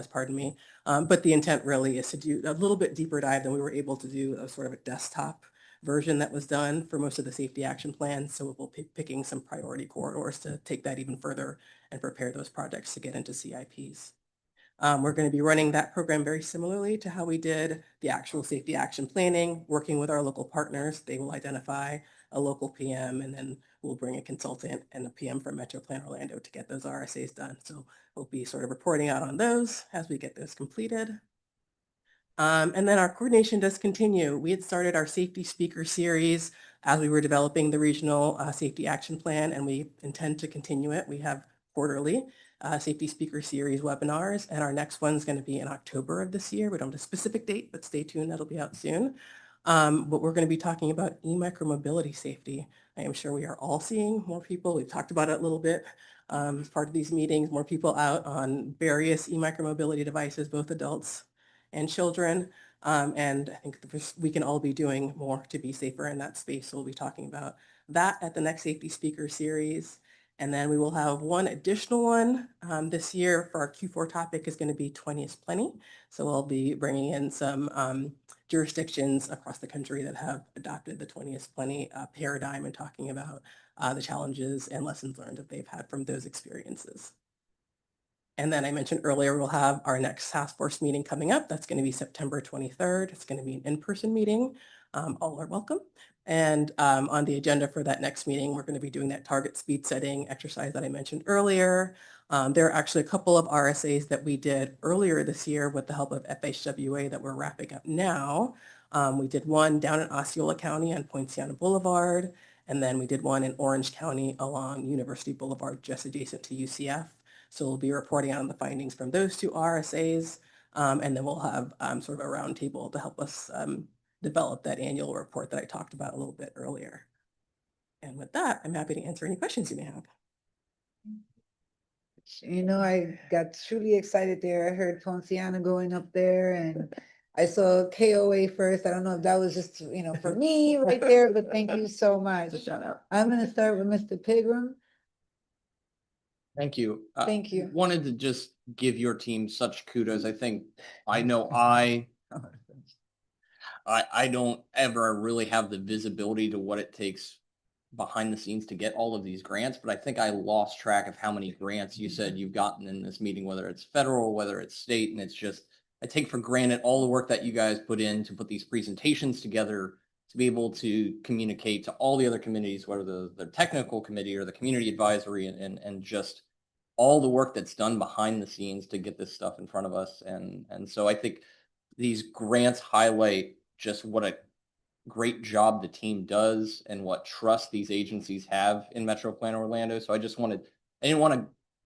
pardon me. But the intent really is to do a little bit deeper dive than we were able to do a sort of a desktop version that was done for most of the safety action plans. So we'll be picking some priority corridors to take that even further and prepare those projects to get into CIPs. We're going to be running that program very similarly to how we did the actual safety action planning, working with our local partners. They will identify a local PM, and then we'll bring a consultant and a PM from Metro Plan Orlando to get those RSAs done. So we'll be sort of reporting out on those as we get those completed. And then our coordination does continue. We had started our safety speaker series as we were developing the regional safety action plan, and we intend to continue it. We have quarterly safety speaker series webinars, and our next one's going to be in October of this year. We don't have a specific date, but stay tuned, that'll be out soon. But we're going to be talking about e-micromobility safety. I am sure we are all seeing more people. We've talked about it a little bit as part of these meetings, more people out on various e-micromobility devices, both adults and children. And I think we can all be doing more to be safer in that space. So we'll be talking about that at the next safety speaker series. And then we will have one additional one this year for our Q4 topic is going to be 20 is plenty. So we'll be bringing in some jurisdictions across the country that have adopted the 20 is plenty paradigm and talking about the challenges and lessons learned that they've had from those experiences. And then I mentioned earlier, we'll have our next task force meeting coming up. That's going to be September 23rd. It's going to be an in-person meeting. All are welcome. And on the agenda for that next meeting, we're going to be doing that target speed setting exercise that I mentioned earlier. There are actually a couple of RSAs that we did earlier this year with the help of FHWA that we're wrapping up now. We did one down in Osceola County on Poinciana Boulevard. And then we did one in Orange County along University Boulevard, just adjacent to UCF. So we'll be reporting on the findings from those two RSAs, and then we'll have sort of a roundtable to help us develop that annual report that I talked about a little bit earlier. And with that, I'm happy to answer any questions you may have. You know, I got truly excited there. I heard Ponciana going up there, and I saw KOA first. I don't know if that was just, for me right there, but thank you so much. Shout out. I'm going to start with Mr. Pigram. Thank you. Thank you. Wanted to just give your team such kudos. I know I don't ever really have the visibility to what it takes behind the scenes to get all of these grants, but I think I lost track of how many grants you said you've gotten in this meeting, whether it's federal, whether it's state, and it's just, I take for granted all the work that you guys put in to put these presentations together, to be able to communicate to all the other committees, whether the technical committee or the community advisory, and just all the work that's done behind the scenes to get this stuff in front of us. And so I think these grants highlight just what a great job the team does and what trust these agencies have in Metro Plan Orlando. So I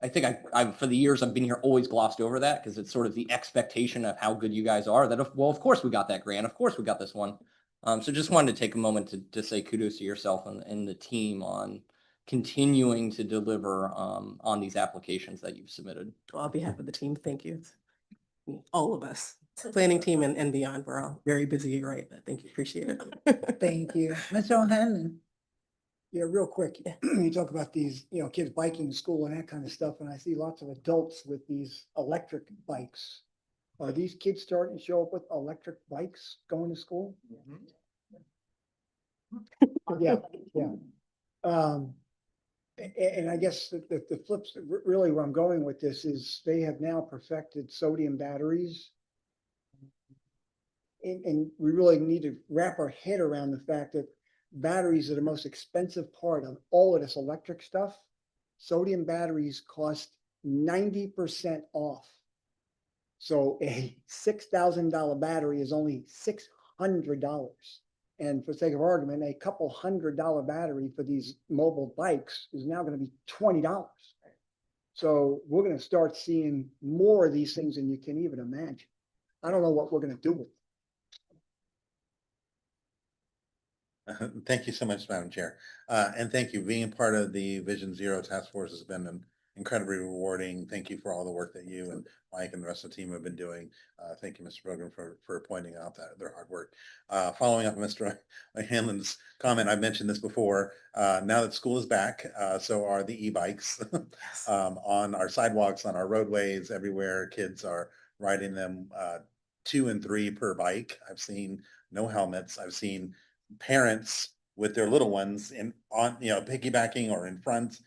think for the years I've been here, always glossed over that because it's sort of the expectation of how good you guys are that, of course we got that grant. Of course we got this one. So just wanted to take a moment to say kudos to yourself and the team on continuing to deliver on these applications that you've submitted. Well, on behalf of the team, thank you. All of us, planning team and beyond, we're all very busy, right? Thank you, appreciate it. Thank you. Mr. O'Hanlon. Yeah, real quick, you talk about these, kids biking to school and that kind of stuff, and I see lots of adults with these electric bikes. Are these kids starting to show up with electric bikes going to school? Yeah, yeah. And I guess the flips, really where I'm going with this is they have now perfected sodium batteries. And we really need to wrap our head around the fact that batteries are the most expensive part of all of this electric stuff. Sodium batteries cost 90% off. So a $6,000 battery is only $600. And for sake of argument, a couple $100 battery for these mobile bikes is now going to be $20. So we're going to start seeing more of these things than you can even imagine. I don't know what we're going to do with them. Thank you so much, Madam Chair. And thank you. Being a part of the Vision Zero Task Force has been incredibly rewarding. Thank you for all the work that you and Mike and the rest of the team have been doing. Thank you, Mr. Brogan, for pointing out their hard work. Following up on Mr. Hanlon's comment, I've mentioned this before. Now that school is back, so are the e-bikes on our sidewalks, on our roadways, everywhere. Kids are riding them 2 and 3 per bike. I've seen no helmets. I've seen parents with their little ones piggybacking or in front.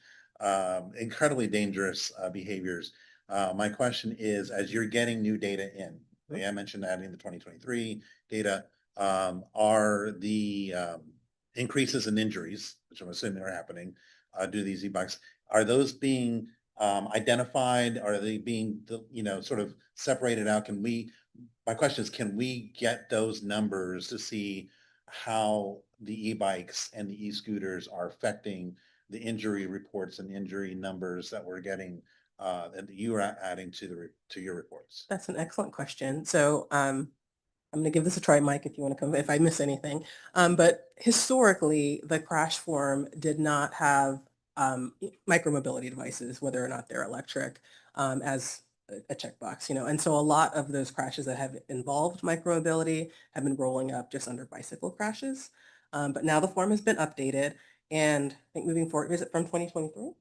Incredibly dangerous behaviors. My question is, as you're getting new data in, I mentioned adding the 2023 data, are the increases in injuries, which I'm assuming are happening, due to these e-bikes, are those being identified? Are they being, sort of separated out? My question is, can we get those numbers to see how the e-bikes and the e-scooters are affecting the injury reports and injury numbers that we're getting that you are adding to your reports? That's an excellent question. So I'm going to give this a try, Mike, if you want to come, if I miss anything. But historically, the crash form did not have micromobility devices, whether or not they're electric, as a checkbox, and so a lot of those crashes that have involved micromobility have been rolling up just under bicycle crashes. But now the form has been updated, and I think moving forward, is it from 2023?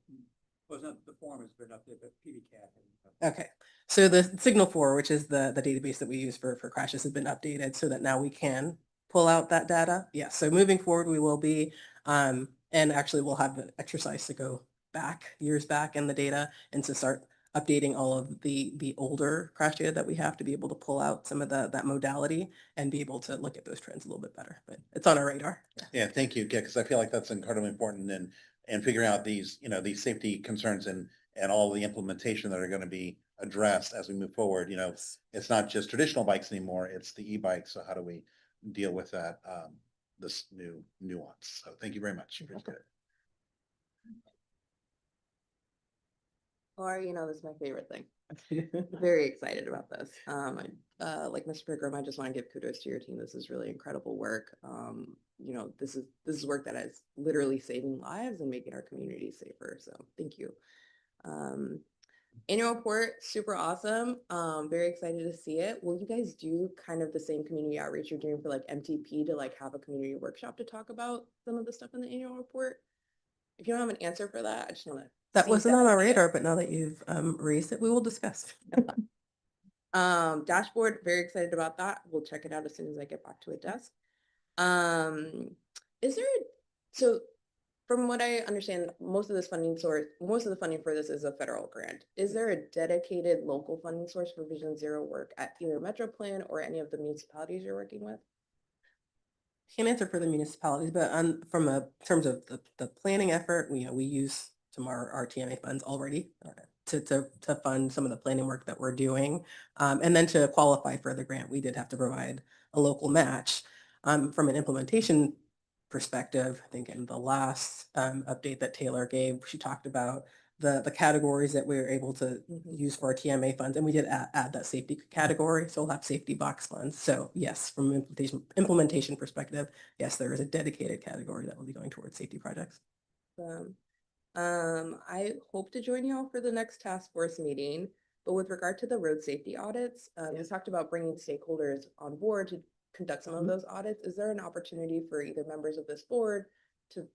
Well, the form has been updated, but PDCAT. Okay, so the Signal 4, which is the database that we use for crashes, has been updated so that now we can pull out that data. Yeah, so moving forward, we will be, and actually we'll have an exercise to go back, years back in the data, and to start updating all of the older crash data that we have to be able to pull out some of that modality and be able to look at those trends a little bit better. But it's on our radar. Yeah, thank you. Yeah, because I feel like that's incredibly important and figuring out these safety concerns and all the implementation that are going to be addressed as we move forward. It's not just traditional bikes anymore, it's the e-bikes. So how do we deal with that, this new nuance? So thank you very much. Appreciate it. Or, this is my favorite thing. Very excited about this. Like Mr. Pigram, I just want to give kudos to your team. This is really incredible work. This is work that is literally saving lives and making our community safer. So thank you. Annual report, super awesome. Very excited to see it. Will you guys do kind of the same community outreach you're doing for like MTP to like have a community workshop to talk about some of the stuff in the annual report? If you don't have an answer for that, I just want to. That wasn't on our radar, but now that you've raised it, we will discuss. Dashboard, very excited about that. We'll check it out as soon as I get back to a desk. So from what I understand, most of the funding for this is a federal grant. Is there a dedicated local funding source for Vision Zero work at either Metro Plan or any of the municipalities you're working with? Can't answer for the municipalities, but from terms of the planning effort, we use some of our TMA funds already to fund some of the planning work that we're doing. And then to qualify for the grant, we did have to provide a local match. From an implementation perspective, I think in the last update that Taylor gave, she talked about the categories that we were able to use for our TMA funds, and we did add that safety category, so we'll have safety box funds. So yes, from an implementation perspective, yes, there is a dedicated category that will be going towards safety projects. I hope to join y'all for the next task force meeting, but with regard to the road safety audits, we talked about bringing stakeholders on board to conduct some of those audits. Is there an opportunity for either members of this board to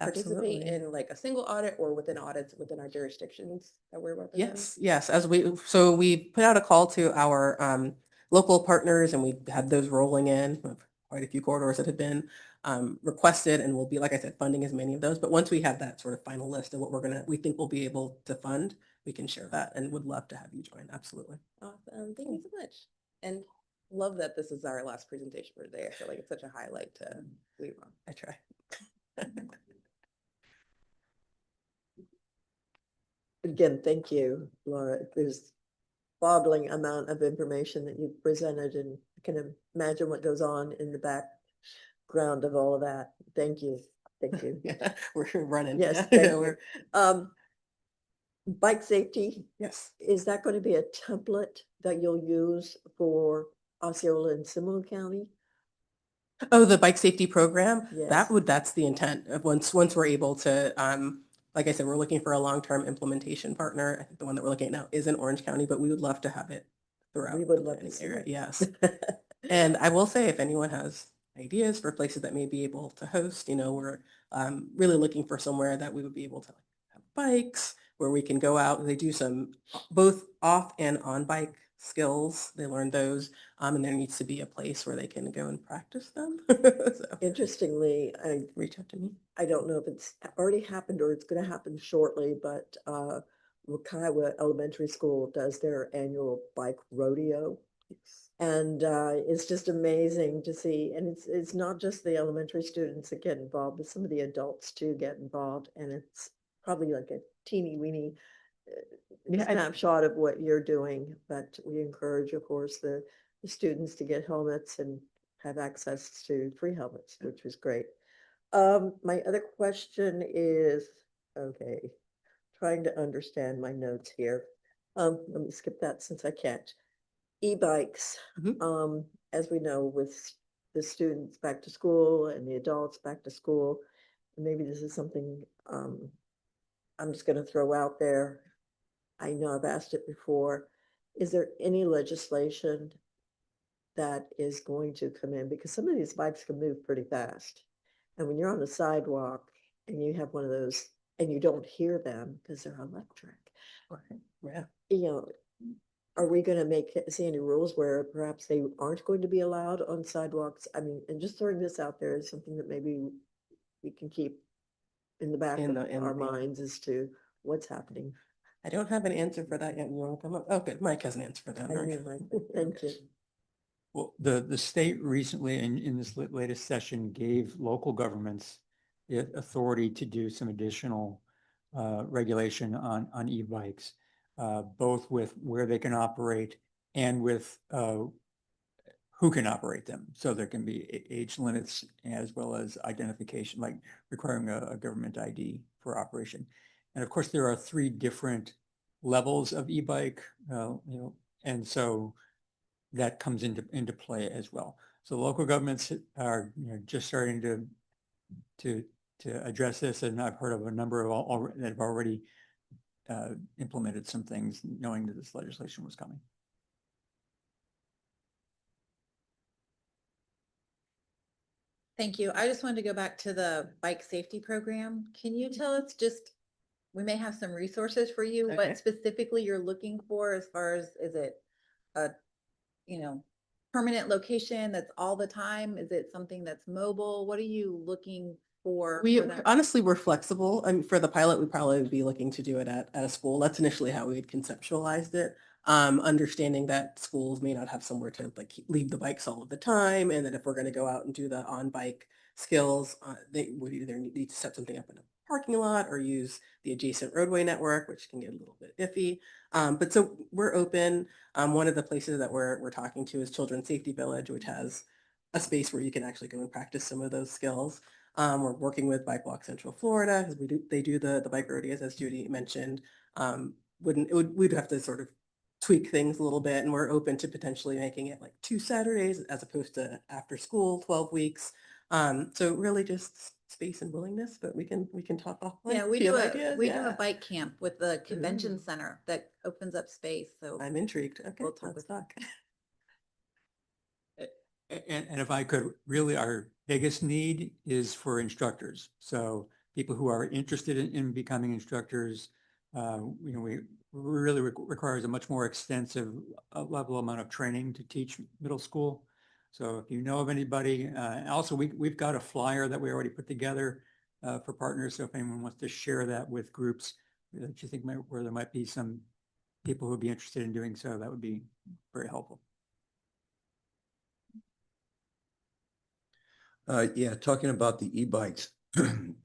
participate Absolutely. in like a single audit or within audits within our jurisdictions that we're representing? Yes, as we put out a call to our local partners and we had those rolling in, quite a few corridors that had been requested, and we'll be, like I said, funding as many of those. But once we have that sort of final list of what we think we'll be able to fund, we can share that and would love to have you join. Absolutely. Awesome. Thank you so much. And love that this is our last presentation for the day. I feel like it's such a highlight to leave on. I try. Again, thank you, Laura. There's boggling amount of information that you've presented, and I can imagine what goes on in the background of all of that. Thank you. Thank you. Yeah, we're running. Yes, Yeah, thank yeah, you. Bike safety, yes. is that going to be a template that you'll use for Osceola and Seminole County? Oh, the bike safety program? Yes. That's the intent of once we're able to, like I said, we're looking for a long-term implementation partner. I think the one that we're looking at now is in Orange County, but we would love to have it throughout. We would the love to planning see area. it. Yes. And I will say, if anyone has ideas for places that may be able to host, we're really looking for somewhere that we would be able to have bikes, where we can go out. They do some both off and on bike skills. They learn those, and there needs to be a place where they can go and practice them. So Interestingly, reach out to me. I don't know if it's already happened or it's going to happen shortly, but Wakaiwa Elementary School does their annual bike rodeo. And it's just amazing to see. And it's not just the elementary students that get involved, but some of the adults too get involved. And it's probably like a teeny weeny snapshot of what you're doing. But we encourage, of course, the students to get helmets and have access to free helmets, which was great. My other question is, okay, trying to understand my notes here. Let me skip that since I can't. E-bikes, as we know, with the students back to school and the adults back to school, maybe this is something I'm just going to throw out there. I know I've asked it before. Is there any legislation that is going to come in? Because some of these bikes can move pretty fast. And when you're on the sidewalk and you have one of those and you don't hear them because they're electric, Yeah. Are we going to see any rules where perhaps they aren't going to be allowed on sidewalks? I mean, and just throwing this out there is something that maybe we can keep in the back of our minds as to what's happening. I don't have an answer for that yet. You want to come up? Oh, good. Mike has an answer for that. Thank you. Well, the state recently in this latest session gave local governments the authority to do some additional regulation on e-bikes, both with where they can operate and with who can operate them. So there can be age limits as well as identification, like requiring a government ID for operation. And of course, there are 3 different levels of e-bike, and so that comes into play as well. So local governments are just starting to address this, and I've heard of a number of that have already implemented some things, knowing that this legislation was coming. Thank you. I just wanted to go back to the bike safety program. Can you tell us we may have some resources for you, Okay. what specifically you're looking for as far as, is it a, permanent location that's all the time? Is it something that's mobile? What are you looking for? Honestly, we're flexible. I mean, for the pilot, we'd probably be looking to do it at a school. That's initially how we had conceptualized it. Understanding that schools may not have somewhere to leave the bikes all of the time, and that if we're going to go out and do the on-bike skills, they would either need to set something up in a parking lot or use the adjacent roadway network, which can get a little bit iffy. But so we're open. One of the places that we're talking to is Children's Safety Village, which has a space where you can actually go and practice some of those skills. We're working with Bike Walk Central Florida because they do the bike rodeos, as Judy mentioned. We'd have to sort of tweak things a little bit, and we're open to potentially making it like 2 Saturdays as opposed to after school, 12 weeks. So really just space and willingness, but we can talk offline. Yeah, we do a bike camp with the convention center that opens up space. So I'm intrigued. Okay, we'll talk let's talk. And if I could, really our biggest need is for instructors. So people who are interested in becoming instructors. We really requires a much more extensive level amount of training to teach middle school. So if you know of anybody, also we've got a flyer that we already put together for partners. So if anyone wants to share that with groups that you think where there might be some people who would be interested in doing so, that would be very helpful. Yeah, talking about the e-bikes, and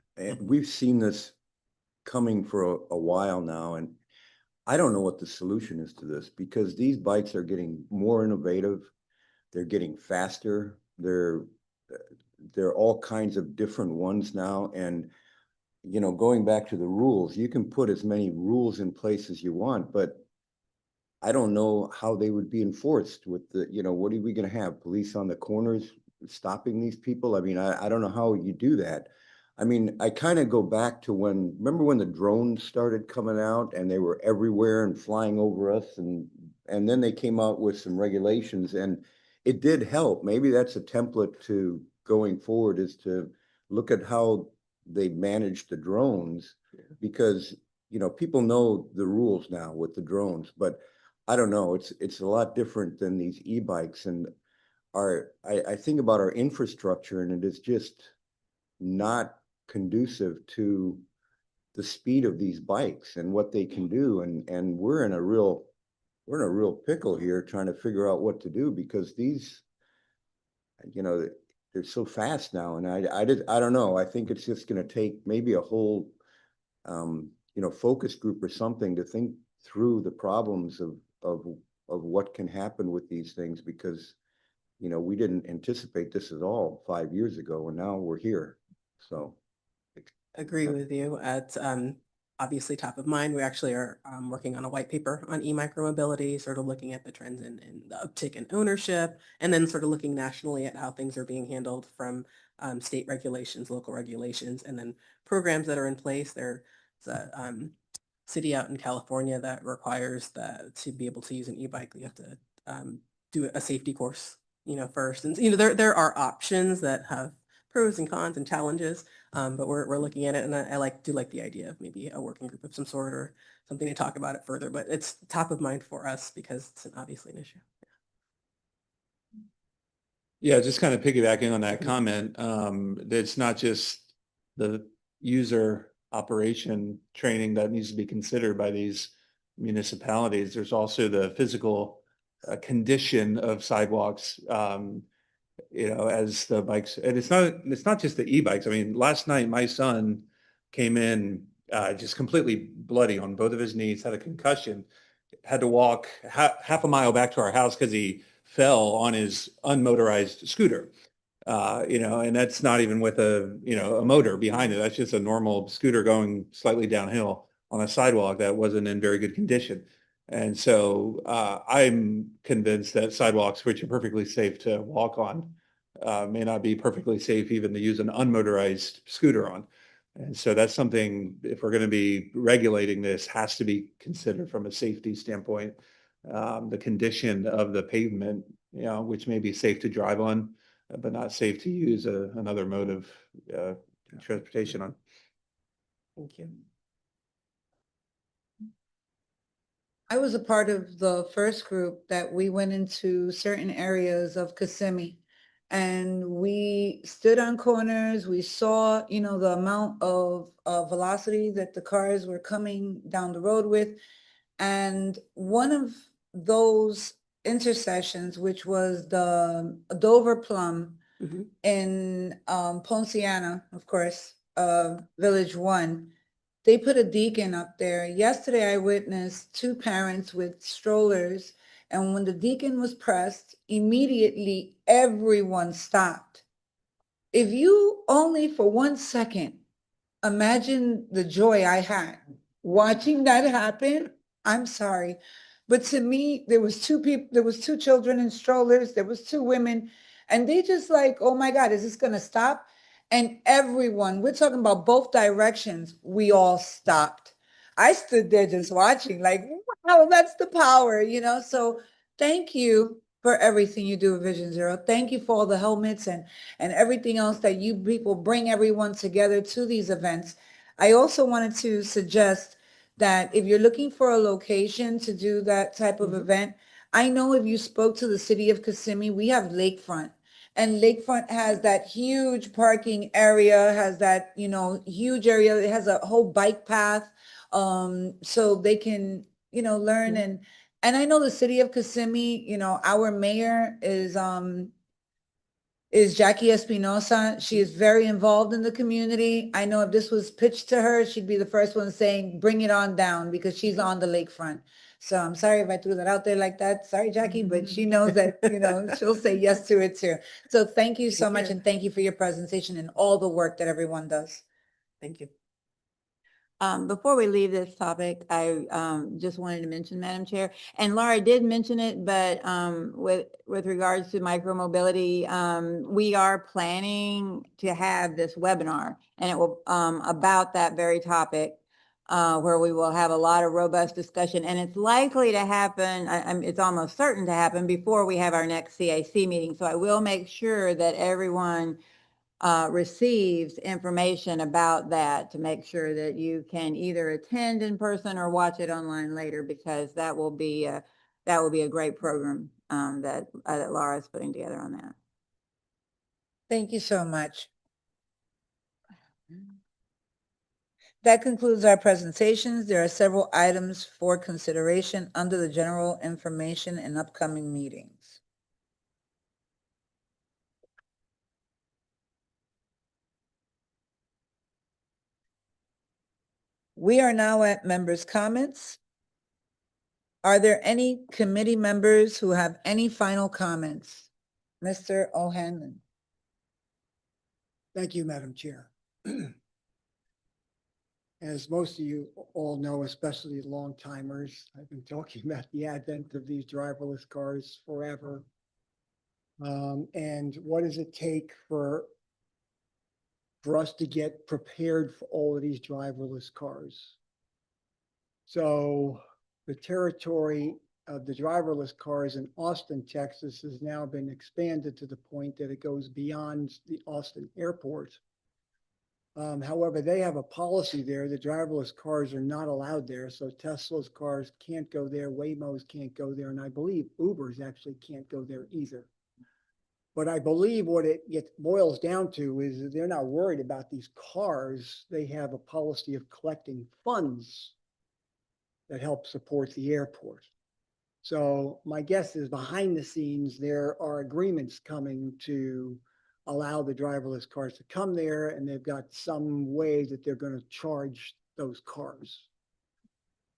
we've seen this coming for a while now, and I don't know what the solution is to this because these bikes are getting more innovative. They're getting faster. They're all kinds of different ones now. And, you know, going back to the rules, you can put as many rules in place as you want, but I don't know how they would be enforced with the, you know, what are we going to have? Police on the corners stopping these people? I mean, I don't know how you do that. I mean, I kind of go back to remember when the drones started coming out and they were everywhere and flying over us, and then they came out with some regulations and it did help. Maybe that's a template to going forward, is to look at how they manage the drones, because, you know, people know the rules now with the drones, but I don't know, it's a lot different than these e-bikes. And I think about our infrastructure, and it is just not conducive to the speed of these bikes and what they can do. And we're in a real pickle here trying to figure out what to do, because these, you know, they're so fast now. And I don't know. I think it's just going to take maybe a whole, you know, focus group or something to think through the problems of what can happen with these things, because, you know, we didn't anticipate this at all 5 years ago, and now we're here. So. Agree with you. It's obviously top of mind. We actually are working on a white paper on e-micromobility, sort of looking at the trends in the uptick in ownership, and then sort of looking nationally at how things are being handled from state regulations, local regulations, and then programs that are in place. There's a city out in California that requires that to be able to use an e-bike, you have to do a safety course, you know, first. And, you know, there are options that have pros and cons and challenges. But we're looking at it, and I do like the idea of maybe a working group of some sort or something to talk about it further. But it's top of mind for us because it's obviously an issue. Yeah, just kind of piggybacking on that comment, it's not just the user operation training that needs to be considered by these municipalities. There's also the physical condition of sidewalks, you know, as the bikes, and it's not just the e-bikes. I mean, last night my son came in just completely bloody on both of his knees, had a concussion, had to walk half a mile back to our house because he fell on his unmotorized scooter. You know, and that's not even with a motor behind it. That's just a normal scooter going slightly downhill on a sidewalk that wasn't in very good condition. And so I'm convinced that sidewalks, which are perfectly safe to walk on, may not be perfectly safe even to use an unmotorized scooter on. And so that's something, if we're going to be regulating this, has to be considered from a safety standpoint. The condition of the pavement, you know, which may be safe to drive on, but not safe to use another mode of transportation on. Thank you. I was a part of the first group that we went into certain areas of Kissimmee, and we stood on corners. We saw, you know, the amount of velocity that the cars were coming down the road with. And one of those intersections, which was the Dover Plum in Ponciana, of course, Village 1, they put a deacon up there. Yesterday, I witnessed two parents with strollers, and when the deacon was pressed, immediately everyone stopped. If you only for 1 second imagine the joy I had watching that happen, I'm sorry. But to me, there was two people, there was two children in strollers, there was two women, and they just like, oh my God, is this gonna stop? And everyone, we're talking about both directions, we all stopped. I stood there just watching, like, wow, that's the power, you know? So thank you for everything you do with Vision Zero. Thank you for all the helmets and everything else that you people bring everyone together to these events. I also wanted to suggest that if you're looking for a location to do that type of event, I know if you spoke to the city of Kissimmee, we have Lakefront. And Lakefront has that huge parking area, has that, you know, huge area. It has a whole bike path, so they can, you know, learn. And I know the city of Kissimmee, you know, our mayor is Jackie Espinosa. She is very involved in the community. I know if this was pitched to her, she'd be the first one saying, bring it on down, because she's on the lakefront. So I'm sorry if I threw that out there like that. Sorry, Jackie, but she knows that, you know, she'll say yes to it too. So thank you so much, and thank you for your presentation and all the work that everyone does. Thank you. Before we leave this topic, I just wanted to mention, Madam Chair, and Laura did mention it, but with regards to micromobility, we are planning to have this webinar, and it will about that very topic, where we will have a lot of robust discussion, and it's likely to happen. It's almost certain to happen before we have our next CAC meeting. So I will make sure that everyone receives information about that, to make sure that you can either attend in person or watch it online later, because that will be a great program that Laura's putting together on that. Thank you so much. That concludes our presentations. There are several items for consideration under the general information and upcoming meetings. We are now at members' comments. Are there any committee members who have any final comments? Mr. O'Hanlon. Thank you, Madam Chair. As most of you all know, especially long timers, I've been talking about the advent of these driverless cars forever. And what does it take for us to get prepared for all of these driverless cars? So the territory of the driverless cars in Austin, Texas has now been expanded to the point that it goes beyond the Austin airport. However, they have a policy there. The driverless cars are not allowed there. So Tesla's cars can't go there. Waymo's can't go there. And I believe Uber's actually can't go there either. But I believe what it boils down to is that they're not worried about these cars. They have a policy of collecting funds that help support the airport. So my guess is behind the scenes, there are agreements coming to allow the driverless cars to come there, and they've got some way that they're going to charge those cars.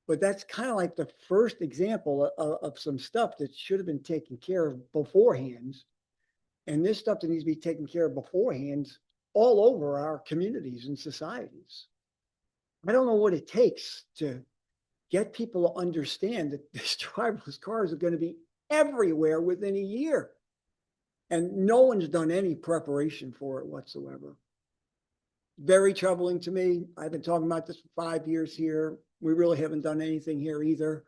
But that's kind of like the first example of some stuff that should have been taken care of beforehand. And this stuff that needs to be taken care of beforehand all over our communities and societies. I don't know what it takes to get people to understand that these driverless cars are going to be everywhere within a year. And no one's done any preparation for it whatsoever. Very troubling to me. I've been talking about this for 5 years here. We really haven't done anything here either.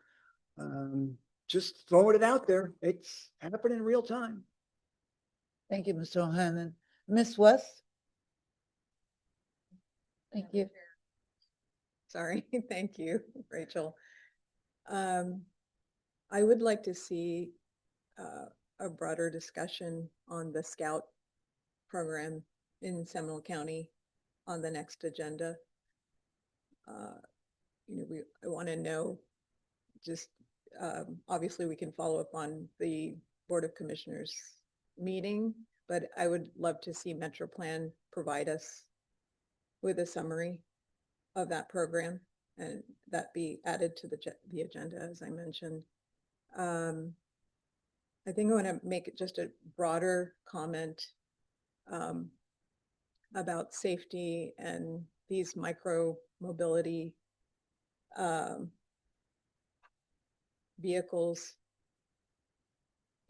Just throwing it out there. It's happening in real time. Thank you, Mr. O'Hanlon. Ms. West? Thank you. Sorry, thank you, Rachel. I would like to see a broader discussion on the Scout program in Seminole County on the next agenda. I want to know, just obviously we can follow up on the Board of Commissioners meeting, but I would love to see MetroPlan provide us with a summary of that program, and that be added to the agenda, as I mentioned. I think I want to make just a broader comment about safety and these micro mobility vehicles.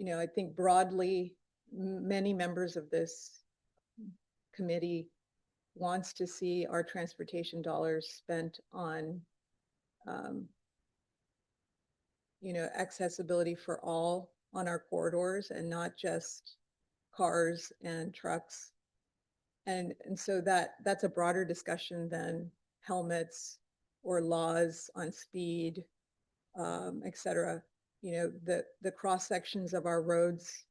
I think broadly, many members of this committee wants to see our transportation dollars spent on accessibility for all on our corridors and not just cars and trucks. And so that's a broader discussion than helmets or laws on speed, et cetera. You know, the cross sections of our roads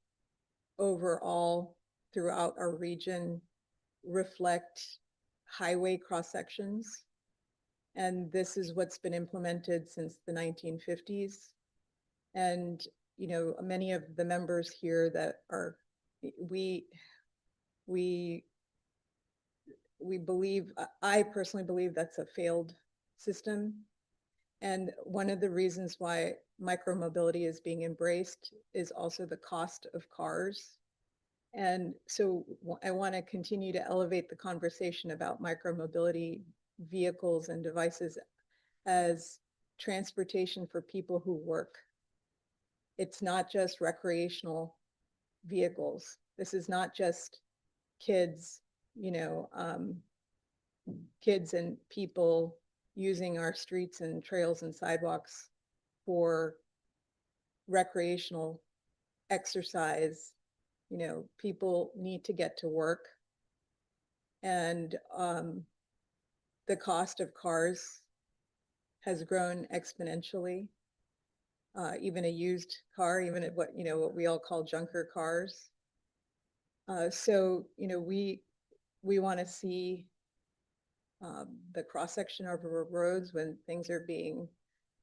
overall throughout our region reflect highway cross sections. And this is what's been implemented since the 1950s. And, you know, many of the members here that are, we believe, I personally believe that's a failed system. And one of the reasons why micromobility is being embraced is also the cost of cars. And so I want to continue to elevate the conversation about micromobility vehicles and devices as transportation for people who work. It's not just recreational vehicles. This is not just kids, you know, kids and people using our streets and trails and sidewalks for recreational exercise. You know, people need to get to work. And the cost of cars has grown exponentially. Even a used car, even at what we all call junker cars. So, you know, we want to see the cross section of our roads when things are being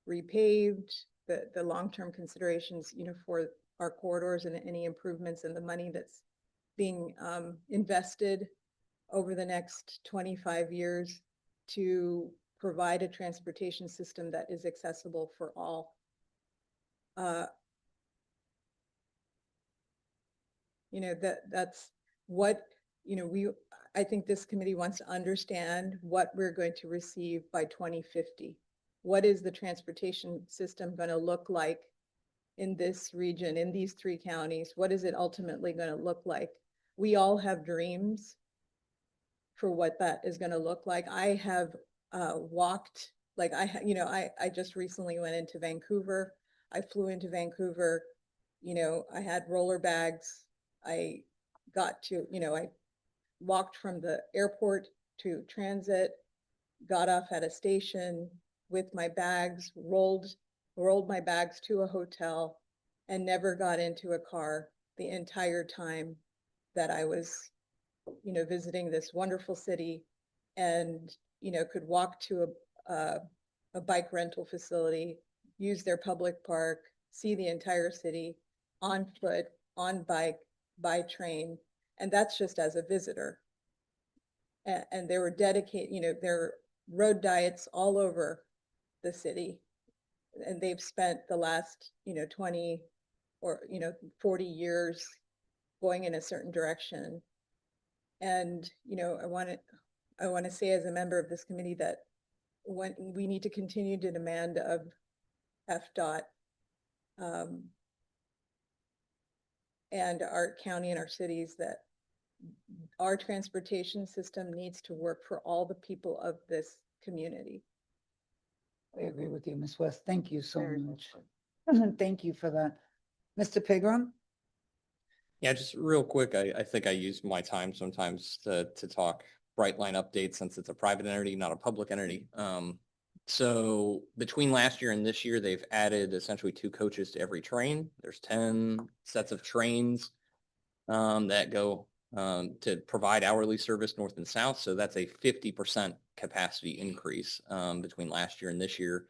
repaved, the long-term considerations, you know, for our corridors and any improvements and the money that's being invested over the next 25 years to provide a transportation system that is accessible for all. You know, that's what, you know, I think this committee wants to understand what we're going to receive by 2050. What is the transportation system going to look like in this region, in these 3 counties? What is it ultimately going to look like? We all have dreams for what that is going to look like. I have walked, like I just recently went into Vancouver. I flew into Vancouver. You know, I had roller bags. I got to, you know, I walked from the airport to transit, got off at a station with my bags, rolled my bags to a hotel, and never got into a car the entire time that I was, you know, visiting this wonderful city, and, you know, could walk to a bike rental facility, use their public park, see the entire city on foot, on bike, by train. And that's just as a visitor. And there were dedicated, you know, there are road diets all over the city. And they've spent the last, you know, 20 or, you know, 40 years going in a certain direction. And, you know, I want to say as a member of this committee that when we need to continue to demand of FDOT and our county and our cities that our transportation system needs to work for all the people of this community. I agree with you, Ms. West. Thank you so much. Thank you for that. Mr. Pigram? Yeah, just real quick, I think I use my time sometimes to talk Brightline updates since it's a private entity, not a public entity. So between last year and this year, they've added essentially 2 coaches to every train. There's 10 sets of trains that go to provide hourly service north and south. So that's a 50% capacity increase between last year and this year.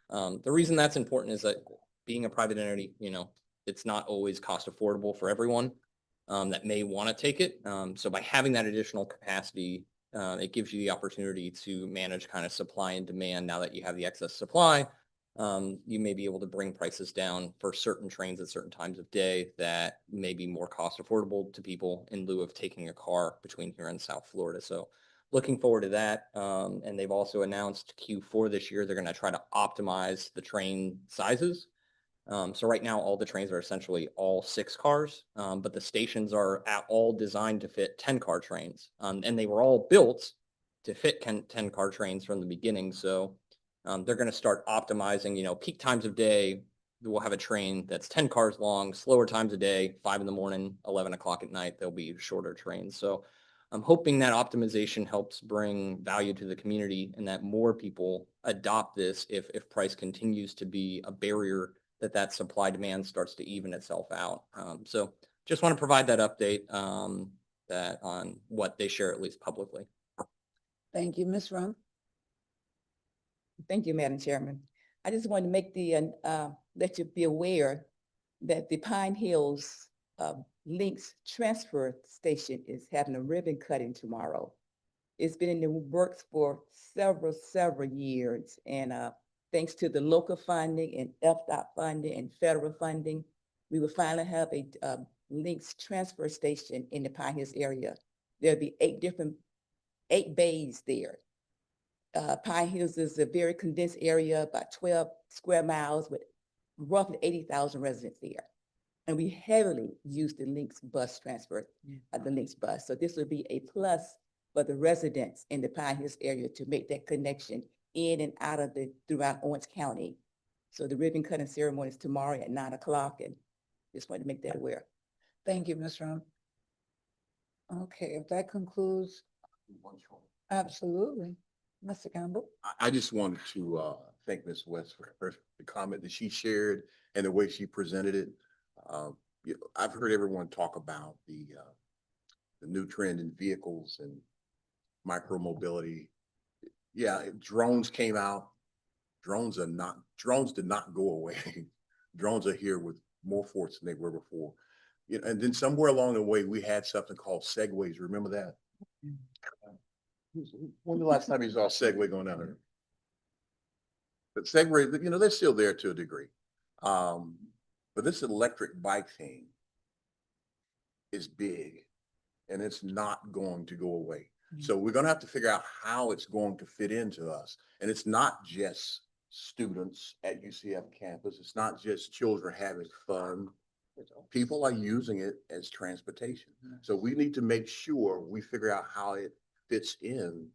The reason that's important is that being a private entity, you know, it's not always cost affordable for everyone that may want to take it. So by having that additional capacity, it gives you the opportunity to manage kind of supply and demand. Now that you have the excess supply, you may be able to bring prices down for certain trains at certain times of day that may be more cost affordable to people in lieu of taking a car between here and South Florida. So looking forward to that. And they've also announced Q4 this year, they're going to try to optimize the train sizes. So right now, all the trains are essentially all 6 cars, but the stations are all designed to fit 10-car trains. And they were all built to fit 10-car trains from the beginning. So they're going to start optimizing, you know, peak times of day we'll have a train that's 10 cars long, slower times a day, 5 in the morning, 11 o'clock at night. There'll be shorter trains. So I'm hoping that optimization helps bring value to the community and that more people adopt this if price continues to be a barrier, that supply demand starts to even itself out. So just want to provide that update that on what they share, at least publicly. Thank you, Ms. Rump. Thank you, Madam Chairman. I just wanted to make let you be aware that the Pine Hills Links Transfer Station is having a ribbon cutting tomorrow. It's been in the works for several years, and thanks to the local funding and FDOT funding and federal funding, we will finally have a Links Transfer Station in the Pine Hills area. There'll be 8 bays there. Pine Hills is a very condensed area, about 12 square miles with roughly 80,000 residents there. And we heavily use the Links bus transfer, the Links bus. So this will be a plus for the residents in the Pine Hills area to make that connection in and out of throughout Orange County. So the ribbon cutting ceremony is tomorrow at 9 o'clock, and just wanted to make that aware. Thank you, Ms. Rump. Okay, if that concludes. Absolutely. Mr. Campbell? I just wanted to thank Ms. West for the comment that she shared and the way she presented it. I've heard everyone talk about the new trend in vehicles and micromobility. Yeah, drones came out. Drones did not go away. Drones are here with more force than they were before. And then somewhere along the way, we had something called segways. Remember that? When the last time you saw a Segway going down there? But Segway, they're still there to a degree. But this electric bike thing is big and it's not going to go away. So we're going to have to figure out how it's going to fit into us. And it's not just students at UCF campus. It's not just children having fun. People are using it as transportation. So we need to make sure we figure out how it fits in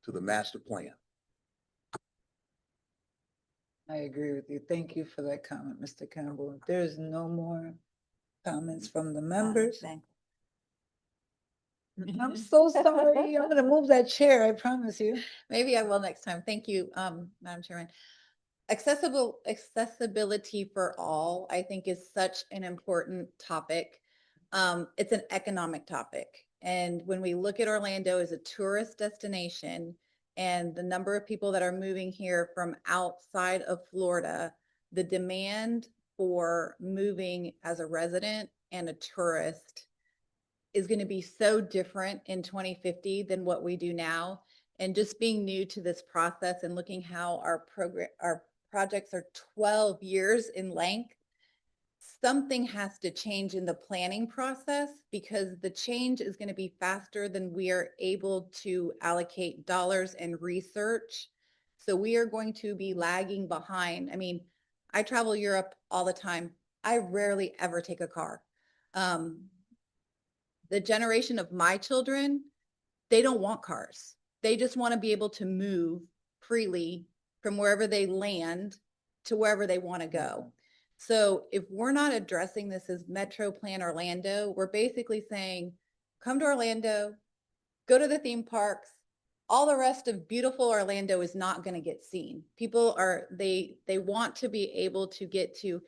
to the master plan. I agree with you. Thank you for that comment, Mr. Campbell. If there's no more comments from the members. I'm so sorry. I'm gonna move that chair, I promise you. Maybe I will next time. Thank you, Madam Chairman. Accessibility for all, I think, is such an important topic. It's an economic topic. And when we look at Orlando as a tourist destination and the number of people that are moving here from outside of Florida, the demand for moving as a resident and a tourist is going to be so different in 2050 than what we do now. And just being new to this process and looking how our projects are 12 years in length, something has to change in the planning process because the change is going to be faster than we are able to allocate dollars and research. So we are going to be lagging behind. I mean, I travel Europe all the time. I rarely ever take a car. The generation of my children, they don't want cars. They just want to be able to move freely from wherever they land to wherever they want to go. So if we're not addressing this as Metro Plan Orlando, we're basically saying, come to Orlando, go to the theme parks. All the rest of beautiful Orlando is not going to get seen. People they want to be able to get to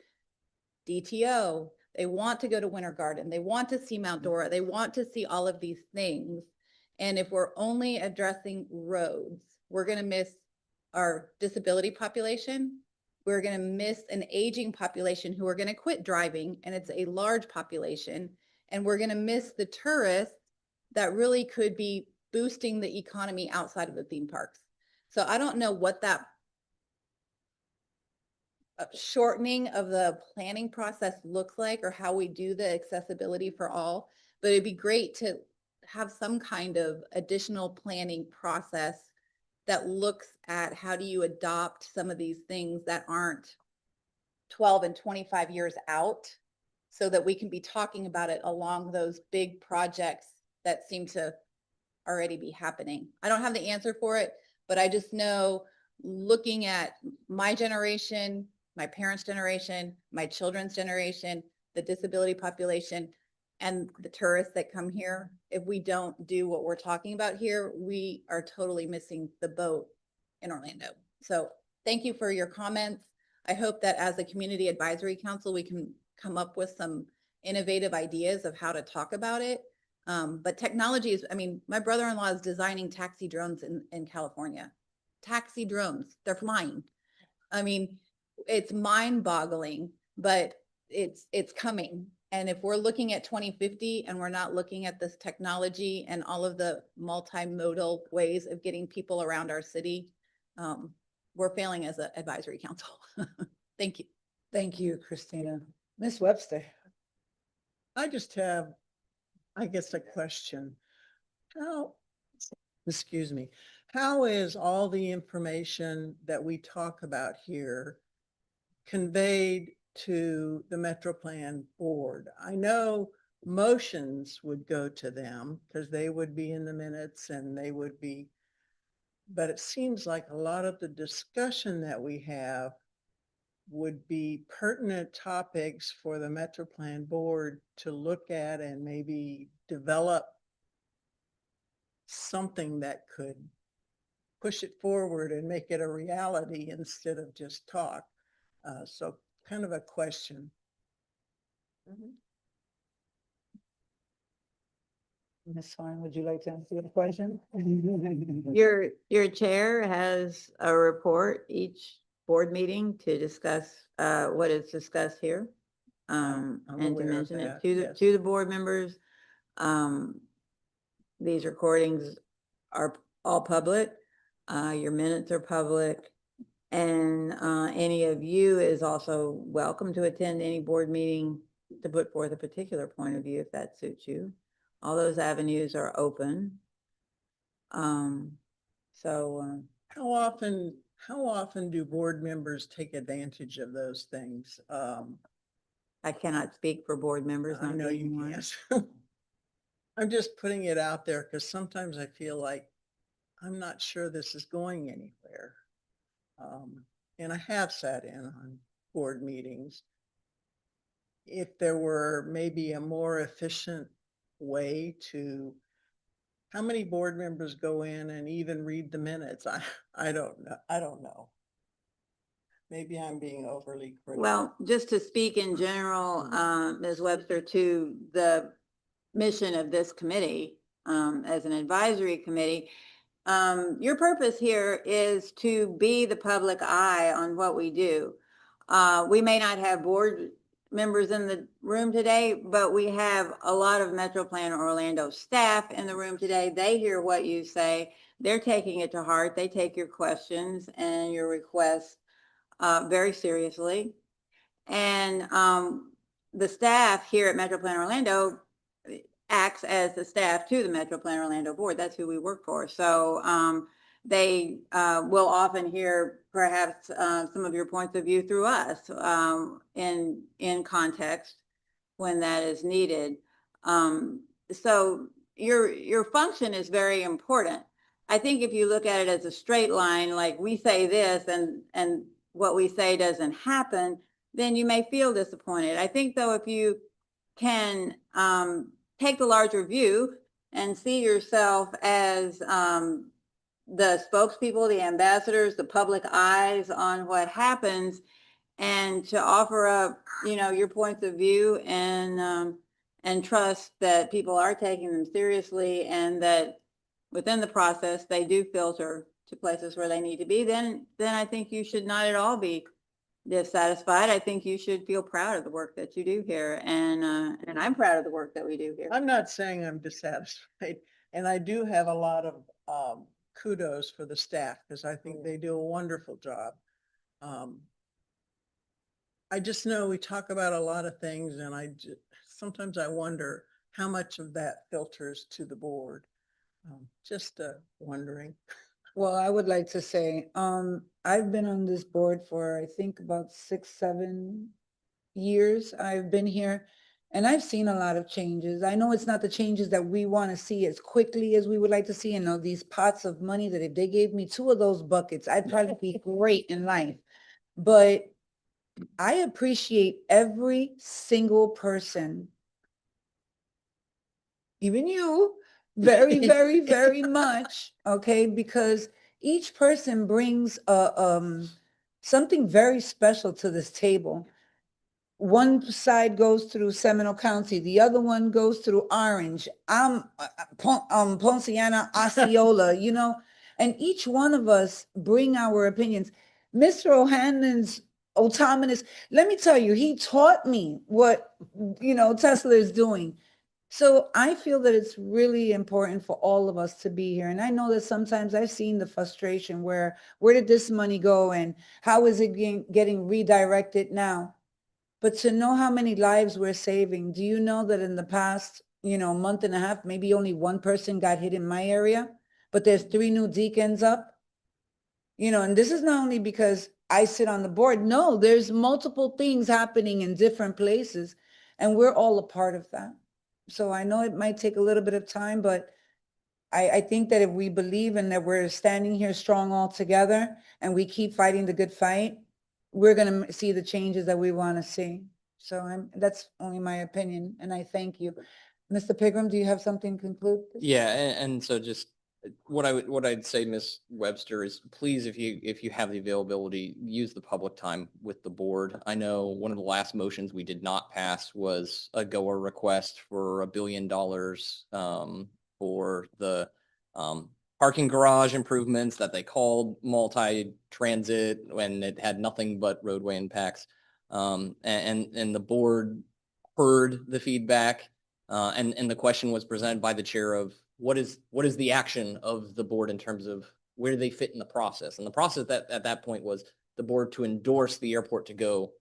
DTO. They want to go to Winter Garden. They want to see Mount Dora. They want to see all of these things. And if we're only addressing roads, we're going to miss our disability population. We're going to miss an aging population who are going to quit driving, and it's a large population. And we're going to miss the tourists that really could be boosting the economy outside of the theme parks. So I don't know what that shortening of the planning process looks like or how we do the accessibility for all, but it'd be great to have some kind of additional planning process that looks at how do you adopt some of these things that aren't 12 and 25 years out so that we can be talking about it along those big projects that seem to already be happening. I don't have the answer for it, but I just know looking at my generation, my parents' generation, my children's generation, the disability population, and the tourists that come here. If we don't do what we're talking about here, we are totally missing the boat in Orlando. So thank you for your comments. I hope that as a community advisory council, we can come up with some innovative ideas of how to talk about it. But technology is, I mean, my brother-in-law is designing taxi drones in California. Taxi drones, they're flying. I mean, it's mind-boggling, but it's coming. And if we're looking at 2050 and we're not looking at this technology and all of the multimodal ways of getting people around our city, we're failing as an advisory council. Thank you. Thank you, Christina. Ms. Webster. I just have, I guess, a question. Excuse me, how is all the information that we talk about here conveyed to the Metro Plan Board? I know motions would go to them because they would be in the minutes and they would be, but it seems like a lot of the discussion that we have would be pertinent topics for the Metro Plan Board to look at and maybe develop something that could push it forward and make it a reality instead of just talk. So kind of a question. Ms. Swan, would you like to answer the question? Your chair has a report each board meeting to discuss what is discussed here. I'm And to aware of mention it that, to the yes. to the board members. These recordings are all public. Your minutes are public. And any of you is also welcome to attend any board meeting to put forth a particular point of view if that suits you. All those avenues are open. How often do board members take advantage of those things? I cannot speak for board members. I not know being you one. can't. I'm just putting it out there because sometimes I feel like I'm not sure this is going anywhere. And I have sat in on board meetings. If there were maybe a more efficient way to, how many board members go in and even read the minutes? I don't know. I don't know. Maybe I'm being overly critical. Well, just to speak in general, Ms. Webster, to the mission of this committee, as an advisory committee, your purpose here is to be the public eye on what we do. We may not have board members in the room today, but we have a lot of Metro Plan Orlando staff in the room today. They hear what you say. They're taking it to heart. They take your questions and your requests very seriously. And the staff here at Metro Plan Orlando acts as the staff to the Metro Plan Orlando Board. That's who we work for. So they will often hear perhaps some of your points of view through us in context when that is needed. So your function is very important. I think if you look at it as a straight line, like we say this and what we say doesn't happen, then you may feel disappointed. I think though, if you can take the larger view and see yourself as the spokespeople, the ambassadors, the public eyes on what happens, and to offer up, your points of view and trust that people are taking them seriously and that within the process they do filter to places where they need to be, then I think you should not at all be dissatisfied. I think you should feel proud of the work that you do here, and I'm proud of the work that we do here. I'm not saying I'm dissatisfied, and I do have a lot of kudos for the staff because I think they do a wonderful job. I just know we talk about a lot of things, and sometimes I wonder how much of that filters to the board. Just wondering. Well, I would like to say, I've been on this board for, I think, about 6, 7 years. I've been here and I've seen a lot of changes. I know it's not the changes that we want to see as quickly as we would like to see. And these pots of money that if they gave me 2 of those buckets, I'd probably be great in life. But I appreciate every single person, even you, very, very, very much, okay? Because each person brings something very special to this table. One side goes through Seminole County, the other one goes through Orange. I'm Ponciana, Osceola, you know, and each one of us bring our opinions. Mr. O'Hanlon's autonomous, let me tell you, he taught me what, you know, Tesla is doing. So I feel that it's really important for all of us to be here. And I know that sometimes I've seen the frustration where did this money go and how is it getting redirected now? But to know how many lives we're saving, do you know that in the past, you know, month and a half, maybe only one person got hit in my area, but there's 3 new deacons up? You know, and this is not only because I sit on the board. No, there's multiple things happening in different places, and we're all a part of that. So I know it might take a little bit of time, but I think that if we believe and that we're standing here strong all together and we keep fighting the good fight, we're going to see the changes that we want to see. So that's only my opinion, and I thank you. Mr. Pigram, do you have something to conclude? Yeah, and so just what I'd say, Ms. Webster, is please, if you have the availability, use the public time with the board. I know one of the last motions we did not pass was a GOA request for $1 billion for the parking garage improvements that they called multi-transit when it had nothing but roadway impacts. And the board heard the feedback, and the question was presented by the chair of what is the action of the board in terms of where do they fit in the process? And the process that at that point was the board to endorse the airport to go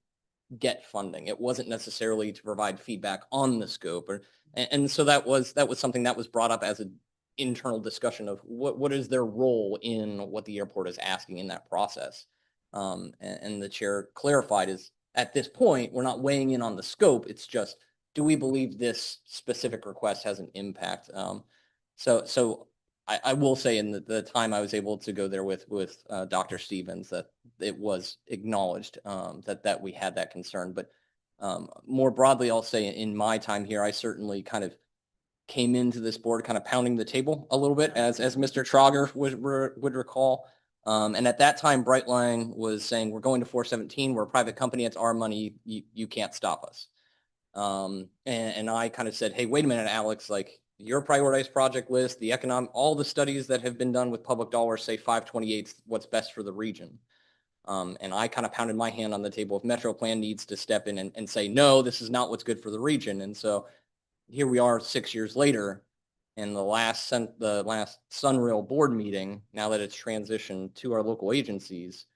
get funding. It wasn't necessarily to provide feedback on the scope, and so that was something that was brought up as an internal discussion of what is their role in what the airport is asking in that process. And the chair clarified is at this point, we're not weighing in on the scope. It's just, do we believe this specific request has an impact? So I will say in the time I was able to go there with Dr. Stevens, that it was acknowledged that we had that concern. But more broadly, I'll say in my time here, I certainly kind of came into this board kind of pounding the table a little bit, as Mr. Trauger would recall. And at that time, Brightline was saying, we're going to 417, we're a private company, it's our money, you can't stop us. And I kind of said, hey, wait a minute, Alex, like your prioritized project list, all the studies that have been done with public dollars say 528 is what's best for the region. And I kind of pounded my hand on the table. If Metro Plan needs to step in and say, no, this is not what's good for the region. And so here we are 6 years later, and the last Sunrail board meeting, now that it's transitioned to our local agencies,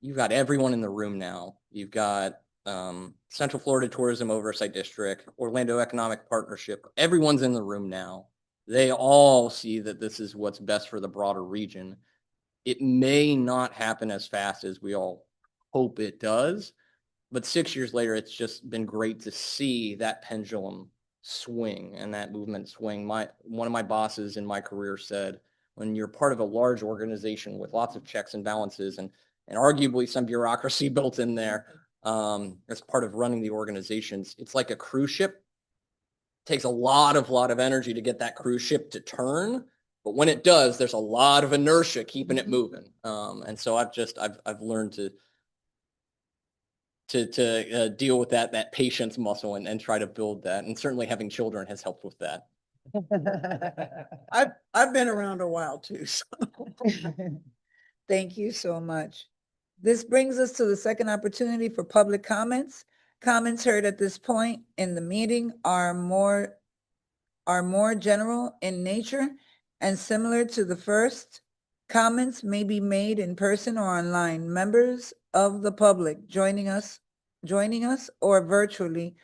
you've got everyone in the room now. You've got Central Florida Tourism Oversight District, Orlando Economic Partnership. Everyone's in the room now. They all see that this is what's best for the broader region. It may not happen as fast as we all hope it does, but 6 years later, it's just been great to see that pendulum swing and that movement swing. One of my bosses in my career said, when you're part of a large organization with lots of checks and balances and arguably some bureaucracy built in there as part of running the organizations, it's like a cruise ship. It takes a lot of energy to get that cruise ship to turn. But when it does, there's a lot of inertia keeping it moving. And so I've learned to deal with that patience muscle and try to build that. And certainly having children has helped with that. I've been around a while too. So. Thank you so much. This brings us to the second opportunity for public comments. Comments heard at this point in the meeting are more general in nature and similar to the first. Comments may be made in person or online. Members of the public joining us or virtually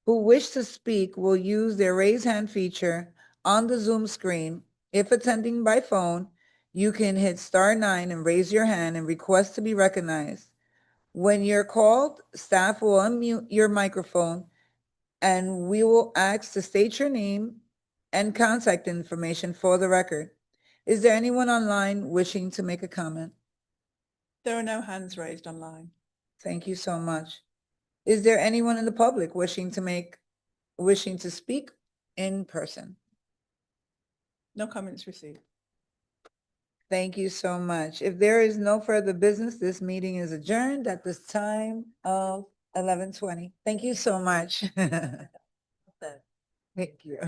who wish to speak will use their raise hand feature on the Zoom screen. If attending by phone, you can hit *9 and raise your hand and request to be recognized. When you're called, staff will unmute your microphone and we will ask to state your name and contact information for the record. Is there anyone online wishing to make a comment? There are no hands raised online. Thank you so much. Is there anyone in the public wishing to speak in person? No comments received. Thank you so much. If there is no further business, this meeting is adjourned at this time of 11:20. Thank you so much. Thank you.